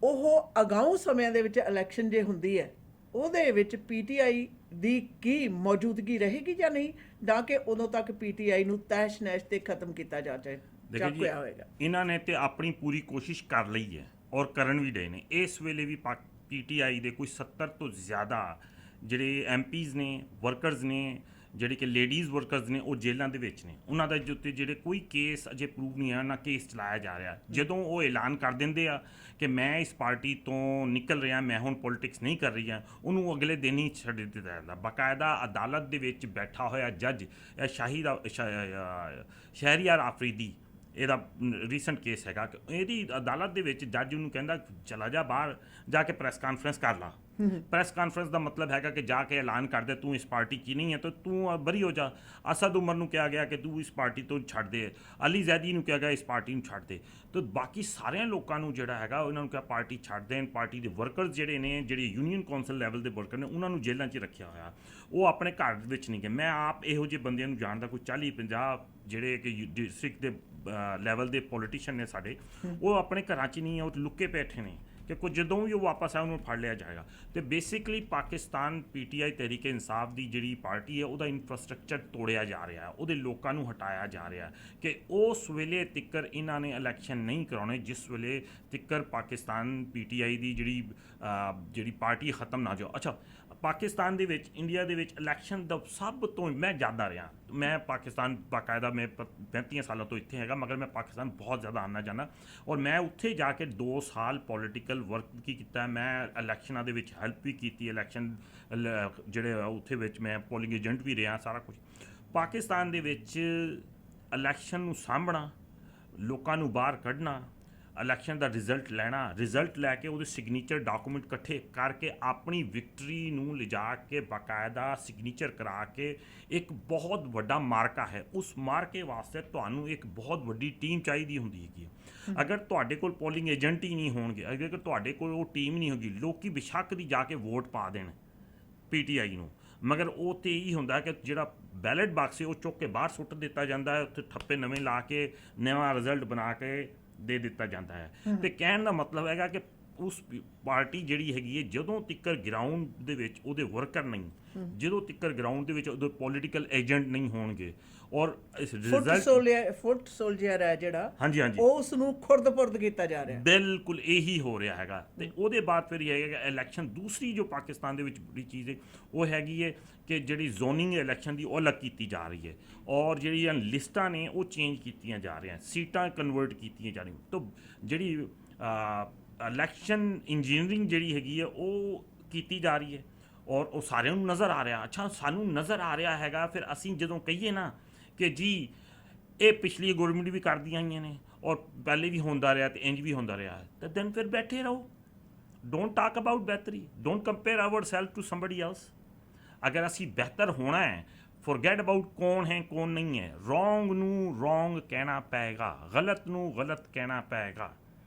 ਉਹ ਅਗਾਊਂ ਸਮਿਆਂ ਦੇ ਵਿੱਚ ਇਲੈਕਸ਼ਨ ਜੇ ਹੁੰਦੀ ਹੈ ਉਹਦੇ ਵਿੱਚ ਪੀਟੀਆਈ ਦੀ ਕੀ ਮੌਜੂਦਗੀ ਰਹੇਗੀ ਜਾਂ ਨਹੀਂ, ਤਾਂ ਕਿ ਉਦੋਂ ਤੱਕ ਪੀਟੀਆਈ ਨੂੰ ਤੈਸ਼ ਨੈਸ਼ ਤੇ ਖਤਮ ਕੀਤਾ ਜਾ ਚੁੱਕਿਆ ਹੋਵੇਗਾ? ਇਹਨਾਂ ਨੇ ਤੇ ਆਪਣੀ ਪੂਰੀ ਕੋਸ਼ਿਸ਼ ਕਰ ਲਈ ਹੈ ਔਰ ਕਰਨ ਵੀ ਡਏ ਨੇ। ਇਸ ਵੇਲੇ ਵੀ ਪੀਟੀਆਈ ਦੇ ਕੋਈ 70 ਤੋਂ ਜ਼ਿਆਦਾ ਜਿਹੜੇ ਐਮਪੀਜ਼ ਨੇ, ਵਰਕਰਜ਼ ਨੇ, ਜਿਹੜੇ ਕਿ ਲੇਡੀਜ਼ ਵਰਕਰਜ਼ ਨੇ, ਉਹ ਜੇਲ੍ਹਾਂ ਦੇ ਵਿੱਚ ਨੇ। ਉਹਨਾਂ ਦੇ ਉੱਤੇ ਜਿਹੜੇ ਕੋਈ ਕੇਸ ਅਜੇ ਪ੍ਰੂਵ ਨਹੀਂ ਹੈ, ਨਾ ਕੇਸ ਚਲਾਇਆ ਜਾ ਰਿਹਾ। ਜਦੋਂ ਉਹ ਐਲਾਨ ਕਰ ਦਿੰਦੇ ਆ ਕਿ ਮੈਂ ਇਸ ਪਾਰਟੀ ਤੋਂ ਨਿਕਲ ਰਿਹਾ, ਮੈਂ ਹੁਣ ਪੋਲੀਟਿਕਸ ਨਹੀਂ ਕਰ ਰਹੀ ਹਾਂ, ਉਹਨੂੰ ਅਗਲੇ ਦਿਨ ਹੀ ਛੱਡ ਦਿੱਤਾ ਜਾਂਦਾ। ਬਾਕਾਇਦਾ ਅਦਾਲਤ ਦੇ ਵਿੱਚ ਬੈਠਾ ਹੋਇਆ ਜੱਜ ਸ਼ਹਿਰੀਆਰ ਆਫਰੀਦੀ, ਇਹਦਾ ਰੀਸੈਂਟ ਕੇਸ ਹੈਗਾ ਕਿ ਇਹਦੀ ਅਦਾਲਤ ਦੇ ਵਿੱਚ ਜੱਜ ਉਹਨੂੰ ਕਹਿੰਦਾ ਚਲਾ ਜਾ ਬਾਹਰ ਜਾ ਕੇ ਪ੍ਰੈਸ ਕਾਨਫਰੰਸ ਕਰ ਲਾ। ਪ੍ਰੈਸ ਕਾਨਫਰੰਸ ਦਾ ਮਤਲਬ ਹੈਗਾ ਕਿ ਜਾ ਕੇ ਐਲਾਨ ਕਰ ਦੇ ਤੂੰ ਇਸ ਪਾਰਟੀ ਕੀ ਨਹੀਂ ਹੈ, ਤਾਂ ਤੂੰ ਬਰੀ ਹੋ ਜਾ। ਅਸਦ ਉਮਰ ਨੂੰ ਕਿਹਾ ਗਿਆ ਕਿ ਤੂੰ ਇਸ ਪਾਰਟੀ ਤੋਂ ਛੱਡ ਦੇ, ਅਲੀ ਜ਼ੈਦੀ ਨੂੰ ਕਿਹਾ ਗਿਆ ਇਸ ਪਾਰਟੀ ਨੂੰ ਛੱਡ ਦੇ। ਤਾਂ ਬਾਕੀ ਸਾਰਿਆਂ ਲੋਕਾਂ ਨੂੰ ਜਿਹੜਾ ਹੈਗਾ ਉਹਨਾਂ ਨੂੰ ਕਿਹਾ ਪਾਰਟੀ ਛੱਡ ਦੇਣ। ਪਾਰਟੀ ਦੇ ਵਰਕਰਸ ਜਿਹੜੇ ਨੇ, ਜਿਹੜੇ ਯੂਨੀਅਨ ਕੌਂਸਲ ਲੈਵਲ ਦੇ ਵਰਕਰ ਨੇ, ਉਹਨਾਂ ਨੂੰ ਜੇਲ੍ਹਾਂ 'ਚ ਰੱਖਿਆ ਹੋਇਆ, ਉਹ ਆਪਣੇ ਘਰ ਵਿੱਚ ਨਹੀਂ ਗਏ। ਮੈਂ ਆਪ ਇਹੋ ਜਿਹੇ ਬੰਦਿਆਂ ਨੂੰ ਜਾਣਦਾ, ਕੋਈ 40-50 ਜਿਹੜੇ ਕਿ ਡਿਸਟ੍ਰਿਕਟ ਦੇ ਲੈਵਲ ਦੇ ਪੋਲੀਟੀਸ਼ੀਅਨ ਨੇ ਸਾਡੇ, ਉਹ ਆਪਣੇ ਘਰਾਂ 'ਚ ਨਹੀਂ ਹੈ, ਉਹ ਲੁੱਕੇ ਬੈਠੇ ਨੇ ਕਿ ਕੁਝ ਜਦੋਂ ਵੀ ਉਹ ਵਾਪਸ ਆਏ ਉਹਨੂੰ ਫੜ ਲਿਆ ਜਾਏਗਾ। ਅਤੇ ਬੇਸਿਕਲੀ ਪਾਕਿਸਤਾਨ ਪੀਟੀਆਈ ਤਹਿਰੀਕ ਇਨਸਾਫ ਦੀ ਜਿਹੜੀ ਪਾਰਟੀ ਹੈ ਉਹਦਾ ਇਨਫਰਾਸਟਰਕਚਰ ਤੋੜਿਆ ਜਾ ਰਿਹਾ, ਉਹਦੇ ਲੋਕਾਂ ਨੂੰ ਹਟਾਇਆ ਜਾ ਰਿਹਾ ਕਿ ਉਸ ਵੇਲੇ ਤਿੱਕਰ ਇਹਨਾਂ ਨੇ ਇਲੈਕਸ਼ਨ ਨਹੀਂ ਕਰਾਉਣੇ ਜਿਸ ਵੇਲੇ ਤਿੱਕਰ ਪਾਕਿਸਤਾਨ ਪੀਟੀਆਈ ਦੀ ਜਿਹੜੀ ਪਾਰਟੀ ਖਤਮ ਨਾ ਜਾਓ। ਅੱਛਾ, ਪਾਕਿਸਤਾਨ ਦੇ ਵਿੱਚ, ਇੰਡੀਆ ਦੇ ਵਿੱਚ ਇਲੈਕਸ਼ਨ ਦਾ ਸਭ ਤੋਂ, ਮੈਂ ਜਾਂਦਾ ਰਿਹਾ, ਮੈਂ ਪਾਕਿਸਤਾਨ ਬਾਕਾਇਦਾ ਮੈਂ 35 ਸਾਲਾਂ ਤੋਂ ਇੱਥੇ ਹੈਗਾ, ਮਗਰ ਮੈਂ ਪਾਕਿਸਤਾਨ ਬਹੁਤ ਜ਼ਿਆਦਾ ਆਉਣਾ ਚਾਹੁੰਦਾ। ਔਰ ਮੈਂ ਉੱਥੇ ਜਾ ਕੇ 2 ਸਾਲ ਪੋਲੀਟੀਕਲ ਵਰਕ ਕੀ ਕੀਤਾ, ਮੈਂ ਇਲੈਕਸ਼ਨਾਂ ਦੇ ਵਿੱਚ ਹੈਲਪ ਵੀ ਕੀਤੀ, ਇਲੈਕਸ਼ਨ ਜਿਹੜੇ ਉੱਥੇ ਵਿੱਚ ਮੈਂ ਪੋਲਿੰਗ ਏਜੰਟ ਵੀ ਰਿਹਾ, ਸਾਰਾ ਕੁਝ। ਪਾਕਿਸਤਾਨ ਦੇ ਵਿੱਚ ਇਲੈਕਸ਼ਨ ਨੂੰ ਸਾਂਭਣਾ, ਲੋਕਾਂ ਨੂੰ ਬਾਹਰ ਕੱਢਣਾ, ਇਲੈਕਸ਼ਨ ਦਾ ਰਿਜ਼ਲਟ ਲੈਣਾ, ਰਿਜ਼ਲਟ ਲੈ ਕੇ ਉਹਦੇ ਸਿਗਨੇਚਰ ਡਾਕੂਮੈਂਟ ਇਕੱਠੇ ਕਰਕੇ ਆਪਣੀ ਵਿਕਟਰੀ ਨੂੰ ਲਿਜਾ ਕੇ ਬਾਕਾਇਦਾ ਸਿਗਨੇਚਰ ਕਰਾ ਕੇ ਇੱਕ ਬਹੁਤ ਵੱਡਾ ਮਾਰਕਾ ਹੈ। ਉਸ ਮਾਰਕੇ ਵਾਸਤੇ ਤੁਹਾਨੂੰ ਇੱਕ ਬਹੁਤ ਵੱਡੀ ਟੀਮ ਚਾਹੀਦੀ ਹੁੰਦੀ ਹੈਗੀ। ਅਗਰ ਤੁਹਾਡੇ ਕੋਲ ਪੋਲਿੰਗ ਏਜੰਟ ਹੀ ਨਹੀਂ ਹੋਣਗੇ, ਅਗਰ ਤੁਹਾਡੇ ਕੋਲ ਉਹ ਟੀਮ ਨਹੀਂ ਹੋਗੀ, ਲੋਕੀ ਬੇਸ਼ੱਕ ਦੀ ਜਾ ਕੇ ਵੋਟ ਪਾ ਦੇਣ ਪੀਟੀਆਈ ਨੂੰ, ਮਗਰ ਉਹ ਤੇ ਇਹੀ ਹੁੰਦਾ ਕਿ ਜਿਹੜਾ ਬੈਲਟ ਬਾਕਸ ਹੈ ਉਹ ਚੁੱਕ ਕੇ ਬਾਹਰ ਸੁੱਟ ਦਿੱਤਾ ਜਾਂਦਾ ਹੈ, ਉੱਥੇ ਠੱਪੇ ਨਵੇਂ ਲਾ ਕੇ ਨਵਾਂ ਰਿਜ਼ਲਟ ਬਣਾ ਕੇ ਦੇ ਦਿੱਤਾ ਜਾਂਦਾ ਹੈ। ਅਤੇ ਕਹਿਣ ਦਾ ਮਤਲਬ ਹੈਗਾ ਕਿ ਉਸ ਪਾਰਟੀ ਜਿਹੜੀ ਹੈਗੀ ਹੈ, ਜਦੋਂ ਤਿੱਕਰ ਗਰਾਊਂਡ ਦੇ ਵਿੱਚ ਉਹਦੇ ਵਰਕਰ ਨਹੀਂ, ਜਦੋਂ ਤਿੱਕਰ ਗਰਾਊਂਡ ਦੇ ਵਿੱਚ ਉਹਦੇ ਪੋਲੀਟੀਕਲ ਏਜੰਟ ਨਹੀਂ ਹੋਣਗੇ, ਔਰ ਫੁੱਟ ਸੋਲਜਰ ਹੈ ਜਿਹੜਾ, ਹਾਂਜੀ ਹਾਂਜੀ, ਉਸ ਨੂੰ ਖੁਰਦ-ਪੁਰਦ ਕੀਤਾ ਜਾ ਰਿਹਾ। ਬਿਲਕੁਲ ਇਹੀ ਹੋ ਰਿਹਾ ਹੈਗਾ। ਅਤੇ ਉਹਦੇ ਬਾਅਦ ਫਿਰ ਇਹ ਹੈਗਾ ਇਲੈਕਸ਼ਨ। ਦੂਸਰੀ ਜੋ ਪਾਕਿਸਤਾਨ ਦੇ ਵਿੱਚ ਬੜੀ ਚੀਜ਼ ਹੈ ਉਹ ਹੈਗੀ ਹੈ ਕਿ ਜਿਹੜੀ ਜ਼ੋਨਿੰਗ ਇਲੈਕਸ਼ਨ ਦੀ ਉਹ ਅਲੱਗ ਕੀਤੀ ਜਾ ਰਹੀ ਹੈ, ਔਰ ਜਿਹੜੀਆਂ ਲਿਸਟਾਂ ਨੇ ਉਹ ਚੇਂਜ ਕੀਤੀਆਂ ਜਾ ਰਹੀਆਂ, ਸੀਟਾਂ ਕਨਵਰਟ ਕੀਤੀਆਂ ਜਾ ਰਹੀਆਂ। ਤਾਂ ਜਿਹੜੀ ਇਲੈਕਸ਼ਨ ਇੰਜੀਨੀਅਰਿੰਗ ਜਿਹੜੀ ਹੈਗੀ ਹੈ ਉਹ ਕੀਤੀ ਜਾ ਰਹੀ ਹੈ, ਔਰ ਉਹ ਸਾਰਿਆਂ ਨੂੰ ਨਜ਼ਰ ਆ ਰਿਹਾ। ਅੱਛਾ, ਸਾਨੂੰ ਨਜ਼ਰ ਆ ਰਿਹਾ ਹੈਗਾ, ਫਿਰ ਅਸੀਂ ਜਦੋਂ ਕਹੀਏ ਨਾ ਕਿ ਜੀ ਇਹ ਪਿਛਲੀ ਗੌਰਮੈਂਟ ਵੀ ਕਰਦੀਆਂ ਆਈਆਂ ਨੇ ਔਰ ਪਹਿਲੇ ਵੀ ਹੁੰਦਾ ਰਿਹਾ ਅਤੇ ਇੰਜ ਵੀ ਹੁੰਦਾ ਰਿਹਾ, ਤਾਂ ਦੈਨ ਫਿਰ ਬੈਠੇ ਰਹੋ। ਡੋਂਟ ਟਾਕ ਅਬਾਊਟ ਬਿਹਤਰੀ, don't compare ourself to somebody else. ਅਗਰ ਅਸੀਂ ਬਿਹਤਰ ਹੋਣਾ ਹੈ, ਫੋਰਗੈਟ ਅਬਾਊਟ ਕੌਣ ਹੈ ਕੌਣ ਨਹੀਂ ਹੈ। ਰੋਂਗ ਨੂੰ ਰੋਂਗ ਕਹਿਣਾ ਪਏਗਾ, ਗਲਤ ਨੂੰ ਗਲਤ ਕਹਿਣਾ ਪਏਗਾ,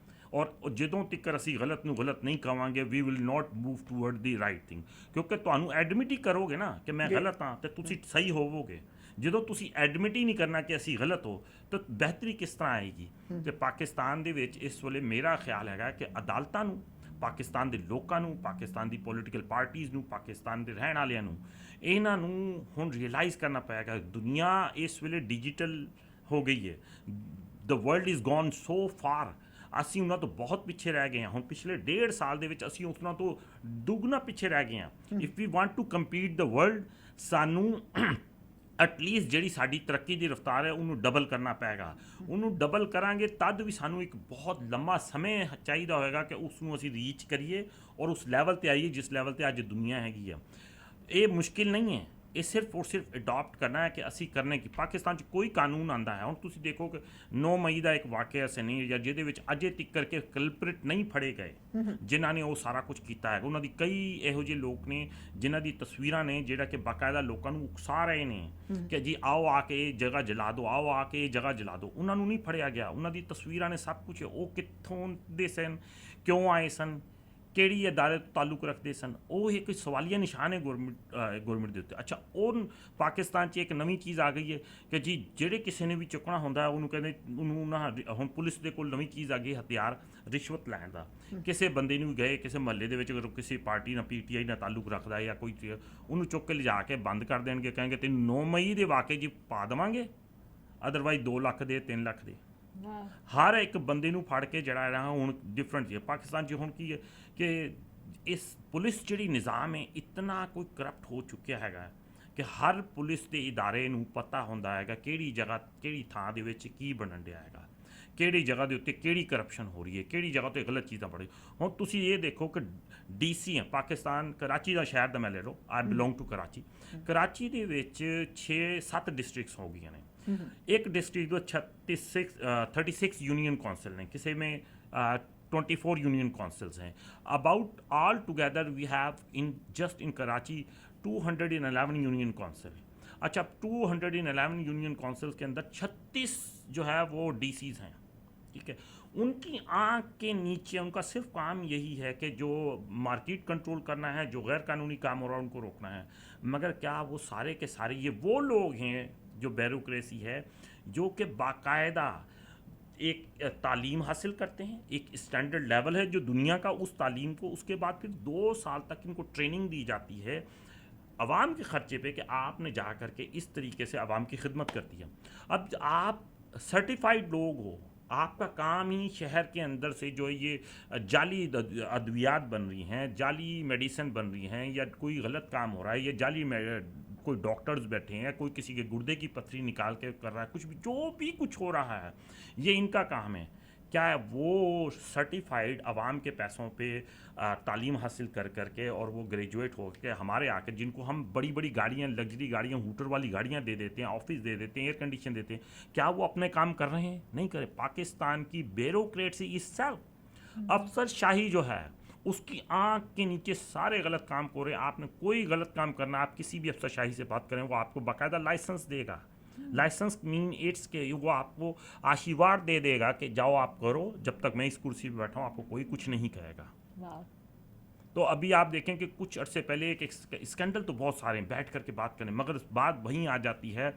ਔਰ ਜਦੋਂ ਤੱਕ ਅਸੀਂ ਗਲਤ ਨੂੰ ਗਲਤ ਨਹੀਂ ਕਹਾਂਗੇ, we will not move toward the right thing. ਕਿਉਂਕਿ ਤੁਹਾਨੂੰ ਐਡਮਿਟ ਹੀ ਕਰੋਗੇ ਨਾ ਕਿ ਮੈਂ ਗਲਤ ਹਾਂ ਅਤੇ ਤੁਸੀਂ ਸਹੀ ਹੋਵੋਗੇ। ਜਦੋਂ ਤੁਸੀਂ ਐਡਮਿਟ ਹੀ ਨਹੀਂ ਕਰਨਾ ਕਿ ਅਸੀਂ ਗਲਤ ਹੋ, ਤਾਂ ਬਿਹਤਰੀ ਕਿਸ ਤਰ੍ਹਾਂ ਆਏਗੀ? ਅਤੇ ਪਾਕਿਸਤਾਨ ਦੇ ਵਿੱਚ ਇਸ ਵੇਲੇ ਮੇਰਾ ਖਿਆਲ ਹੈਗਾ ਕਿ ਅਦਾਲਤਾਂ ਨੂੰ, ਪਾਕਿਸਤਾਨ ਦੇ ਲੋਕਾਂ ਨੂੰ, ਪਾਕਿਸਤਾਨ ਦੀ ਪੋਲੀਟੀਕਲ ਪਾਰਟੀਆਂ ਨੂੰ, ਪਾਕਿਸਤਾਨ ਦੇ ਰਹਿਣ ਵਾਲਿਆਂ ਨੂੰ, ਇਹਨਾਂ ਨੂੰ ਹੁਣ ਰਿਅਲਾਈਜ਼ ਕਰਨਾ ਪਏਗਾ ਦੁਨੀਆ ਇਸ ਵੇਲੇ ਡਿਜੀਟਲ ਹੋ ਗਈ ਹੈ। The world is gone so far. ਅਸੀਂ ਉਹਨਾਂ ਤੋਂ ਬਹੁਤ ਪਿੱਛੇ ਰਹਿ ਗਏ ਹਾਂ। ਹੁਣ ਪਿਛਲੇ 1.5 ਸਾਲ ਦੇ ਵਿੱਚ ਅਸੀਂ ਉਹਨਾਂ ਤੋਂ ਦੁੱਗਣਾ ਪਿੱਛੇ ਰਹਿ ਗਏ ਹਾਂ। If we want to compete the world, ਸਾਨੂੰ ਐਟਲੀਸਟ ਜਿਹੜੀ ਸਾਡੀ ਤਰੱਕੀ ਦੀ ਰਫ਼ਤਾਰ ਹੈ ਉਹਨੂੰ ਡਬਲ ਕਰਨਾ ਪਏਗਾ। ਉਹਨੂੰ ਡਬਲ ਕਰਾਂਗੇ ਤਦ ਵੀ ਸਾਨੂੰ ਇੱਕ ਬਹੁਤ ਲੰਮਾ ਸਮੇਂ ਚਾਹੀਦਾ ਹੋਏਗਾ ਕਿ ਉਸ ਨੂੰ ਅਸੀਂ ਰੀਚ ਕਰੀਏ ਔਰ ਉਸ ਲੈਵਲ 'ਤੇ ਆਈਏ ਜਿਸ ਲੈਵਲ 'ਤੇ ਅੱਜ ਦੁਨੀਆ ਹੈਗੀ ਆ। ਇਹ ਮੁਸ਼ਕਿਲ ਨਹੀਂ ਹੈ, ਇਹ ਸਿਰਫ ਔਰ ਸਿਰਫ ਅਡਾਪਟ ਕਰਨਾ ਹੈ ਕਿ ਅਸੀਂ ਕਰਨੇ ਕਿ ਪਾਕਿਸਤਾਨ 'ਚ ਕੋਈ ਕਾਨੂੰਨ ਆਉਂਦਾ ਹੈ। ਹੁਣ ਤੁਸੀਂ ਦੇਖੋ ਕਿ 9 ਮਈ ਦਾ ਇੱਕ ਵਾਕਿਆ ਸਨੀ ਜਾਂ ਜਿਹਦੇ ਵਿੱਚ ਅਜੇ ਤੱਕ ਕਰਕੇ ਕਲਪ੍ਰਿਟ ਨਹੀਂ ਫੜੇ ਗਏ ਜਿਨ੍ਹਾਂ ਨੇ ਉਹ ਸਾਰਾ ਕੁਝ ਕੀਤਾ ਹੈ। ਉਹਨਾਂ ਦੀ ਕਈ ਇਹੋ ਜਿਹੇ ਲੋਕ ਨੇ ਜਿਨ੍ਹਾਂ ਦੀ ਤਸਵੀਰਾਂ ਨੇ ਜਿਹੜਾ ਕਿ ਬਾਕਾਇਦਾ ਲੋਕਾਂ ਨੂੰ ਉਕਸਾ ਰਹੇ ਨੇ ਕਿ ਜੀ ਆਓ ਆ ਕੇ ਇਹ ਜਗ੍ਹਾ ਜਲਾ ਦਿਓ, ਆਓ ਆ ਕੇ ਇਹ ਜਗ੍ਹਾ ਜਲਾ ਦਿਓ। ਉਹਨਾਂ ਨੂੰ ਨਹੀਂ ਫੜਿਆ ਗਿਆ। ਉਹਨਾਂ ਦੀ ਤਸਵੀਰਾਂ ਨੇ ਸਭ ਕੁਝ, ਉਹ ਕਿੱਥੋਂ ਦੇ ਸਨ, ਕਿਉਂ ਆਏ ਸਨ, ਕਿਹੜੀ ਅਦਾਲਤ ਤੋਂ ਤਾਲੁਕ ਰੱਖਦੇ ਸਨ, ਉਹ ਇੱਕ ਸਵਾਲੀਆ ਨਿਸ਼ਾਨ ਹੈ ਗੌਰਮੈਂਟ ਦੇ ਉੱਤੇ। ਅੱਛਾ, ਉਹ ਪਾਕਿਸਤਾਨ 'ਚ ਇੱਕ ਨਵੀਂ ਚੀਜ਼ ਆ ਗਈ ਹੈ ਕਿ ਜੀ ਜਿਹੜੇ ਕਿਸੇ ਨੇ ਵੀ ਚੁੱਕਣਾ ਹੁੰਦਾ ਉਹਨੂੰ ਕਹਿੰਦੇ ਉਹਨੂੰ ਨਾ, ਹੁਣ ਪੁਲਿਸ ਦੇ ਕੋਲ ਨਵੀਂ ਚੀਜ਼ ਆ ਗਈ ਹਥਿਆਰ ਰਿਸ਼ਵਤ ਲੈਣ ਦਾ। ਕਿਸੇ ਬੰਦੇ ਨੂੰ ਗਏ ਕਿਸੇ ਮਹੱਲੇ ਦੇ ਵਿੱਚ ਅਗਰ ਕਿਸੇ ਪਾਰਟੀ ਨਾਲ PTI ਨਾਲ ਤਾਲੁਕ ਰੱਖਦਾ ਜਾਂ ਕੋਈ ਉਹਨੂੰ ਚੁੱਕ ਕੇ ਲਿਜਾ ਕੇ ਬੰਦ ਕਰ ਦੇਣਗੇ, ਕਹਿੰਗੇ ਤੈਨੂੰ 9 ਮਈ ਦੇ ਵਾਕੇ 'ਚ ਪਾ ਦੇਵਾਂਗੇ, ਅਦਰਵਾਈਜ਼ 2 ਲੱਖ ਦੇ 3 ਲੱਖ ਦੇ। ਹਰ ਇੱਕ ਬੰਦੇ ਨੂੰ ਫੜ ਕੇ ਜਿਹੜਾ ਹੈ ਹੁਣ ਡਿਫਰੈਂਟ ਹੈ ਪਾਕਿਸਤਾਨ 'ਚ। ਹੁਣ ਕੀ ਹੈ ਕਿ ਇਸ ਪੁਲਿਸ ਜਿਹੜੀ ਨਿਜ਼ਾਮ ਹੈ ਇਤਨਾ ਕੋਈ ਕਰਪਟ ਹੋ ਚੁੱਕਿਆ ਹੈਗਾ ਕਿ ਹਰ ਪੁਲਿਸ ਦੇ ਇਦਾਰੇ ਨੂੰ ਪਤਾ ਹੁੰਦਾ ਹੈਗਾ ਕਿਹੜੀ ਜਗ੍ਹਾ ਕਿਹੜੀ ਥਾਂ ਦੇ ਵਿੱਚ ਕੀ ਬਣਨ ਡਿਆ ਹੈਗਾ, ਕਿਹੜੀ ਜਗ੍ਹਾ ਦੇ ਉੱਤੇ ਕਿਹੜੀ ਕਰਪਸ਼ਨ ਹੋ ਰਹੀ ਹੈ, ਕਿਹੜੀ ਜਗ੍ਹਾ 'ਤੇ ਗਲਤ ਚੀਜ਼ਾਂ ਬੜੀ। ਹੁਣ ਤੁਸੀਂ ਇਹ ਦੇਖੋ ਕਿ DC ਹੈ ਪਾਕਿਸਤਾਨ, ਕਰਾਚੀ ਦਾ ਸ਼ਹਿਰ ਦਾ ਮੈਂ ਲੈ ਲਓ, ਆਈ ਬਿਲੋਂਗ ਟੂ ਕਰਾਚੀ। ਕਰਾਚੀ ਦੇ ਵਿੱਚ 6-7 ਡਿਸਟ੍ਰਿਕਟਸ ਹੋ ਗਈਆਂ ਨੇ। एक डिस्ट्रिक्ट में 36 यूनियन काउंसिल हैं, किसी में 24 यूनियन काउंसिल्स हैं। About all together we have in Karachi 211 union council. अच्छा, 211 यूनियन काउंसिल्स के अंदर 36 जो है वो DCs हैं, ठीक है। उनकी आँख के नीचे उनका सिर्फ काम यही है कि जो मार्केट कंट्रोल करना है, जो गैर कानूनी काम हो रहा है उनको रोकना है। मगर क्या वो सारे के सारे ये वो लोग हैं जो ब्यूरोक्रेसी है जो कि बाकायदा एक तालीम हासिल करते हैं, एक स्टैंडर्ड लेवल है जो दुनिया का, उस तालीम को उसके बाद फिर 2 साल तक इनको ट्रेनिंग दी जाती है अवाम के ख़र्चे पे कि आपने जा कर के इस तरीके से अवाम की खिदमत करती है। अब आप सर्टिफाइड लोग हो, आपका काम ही शहर के अंदर से जो ये जाली अद्वियात बन रही हैं, जाली मेडिसिन बन रही हैं, या कोई गलत काम हो रहा है, या जाली कोई डॉक्टर्स बैठे हैं, कोई किसी के गुर्दे की पथरी निकाल के कर रहा है, कुछ भी जो भी कुछ हो रहा है ये इनका काम है। क्या वो सर्टिफाइड आवाम के पैसों पे तालीम हासिल कर करके और वो ग्रेजुएट हो के हमारे आके, जिनको हम बड़ी बड़ी गाड़ियाँ, लग्जरी गाड़ियाँ, हूटर वाली गाड़ियाँ दे देते हैं, ऑफिस दे देते हैं, एयर कंडीशन देते हैं, क्या वो अपने काम कर रहे हैं? नहीं करे। पाकिस्तान की ब्यूरोक्रेसी इटसेल्फ, अफसरशाही जो है उसकी आँख के नीचे सारे गलत काम हो रहे हैं। आपने कोई गलत काम करना, आप किसी भी अफसरशाही से बात करें, वो आपको बाकायदा लाइसेंस देगा। लाइसेंस मीन इट्स के वो आपको आशीर्वाद दे देगा कि जाओ आप करो, जब तक मैं इस कुर्सी पे बैठा हूँ आपको कोई कुछ नहीं कहेगा। तो अभी आप देखें कि कुछ अरसे पहले एक स्कैंडल तो बहुत सारे हैं, बैठ करके बात करें, मगर बात वहीं आ जाती है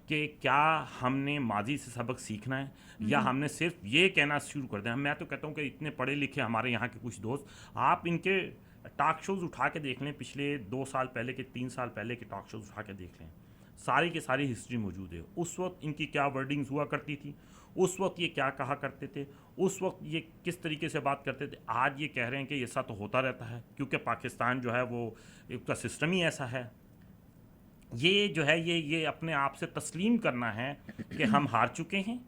कि क्या हमने माजी से सबक सीखना है या हमने सिर्फ ये कहना शुरू कर दें। मैं तो कहता हूँ कि इतने पढ़े लिखे हमारे यहाँ के कुछ दोस्त, आप इनके टॉक शोज़ उठा के देख लें, पिछले 2 साल पहले के 3 साल पहले के टॉक शोज़ उठा के देख लें, सारी की सारी हिस्ट्री मौजूद है। उस वक्त इनकी क्या वर्डिंग्स हुआ करती थी, उस वक्त ये क्या कहा करते थे, उस वक्त ये किस तरीके से बात करते थे। आज ये कह रहे हैं कि ऐसा तो होता रहता है क्योंकि पाकिस्तान जो है वो उसका सिस्टम ही ऐसा है। ये जो है ये अपने आप से तस्लीम करना है कि हम हार चुके हैं,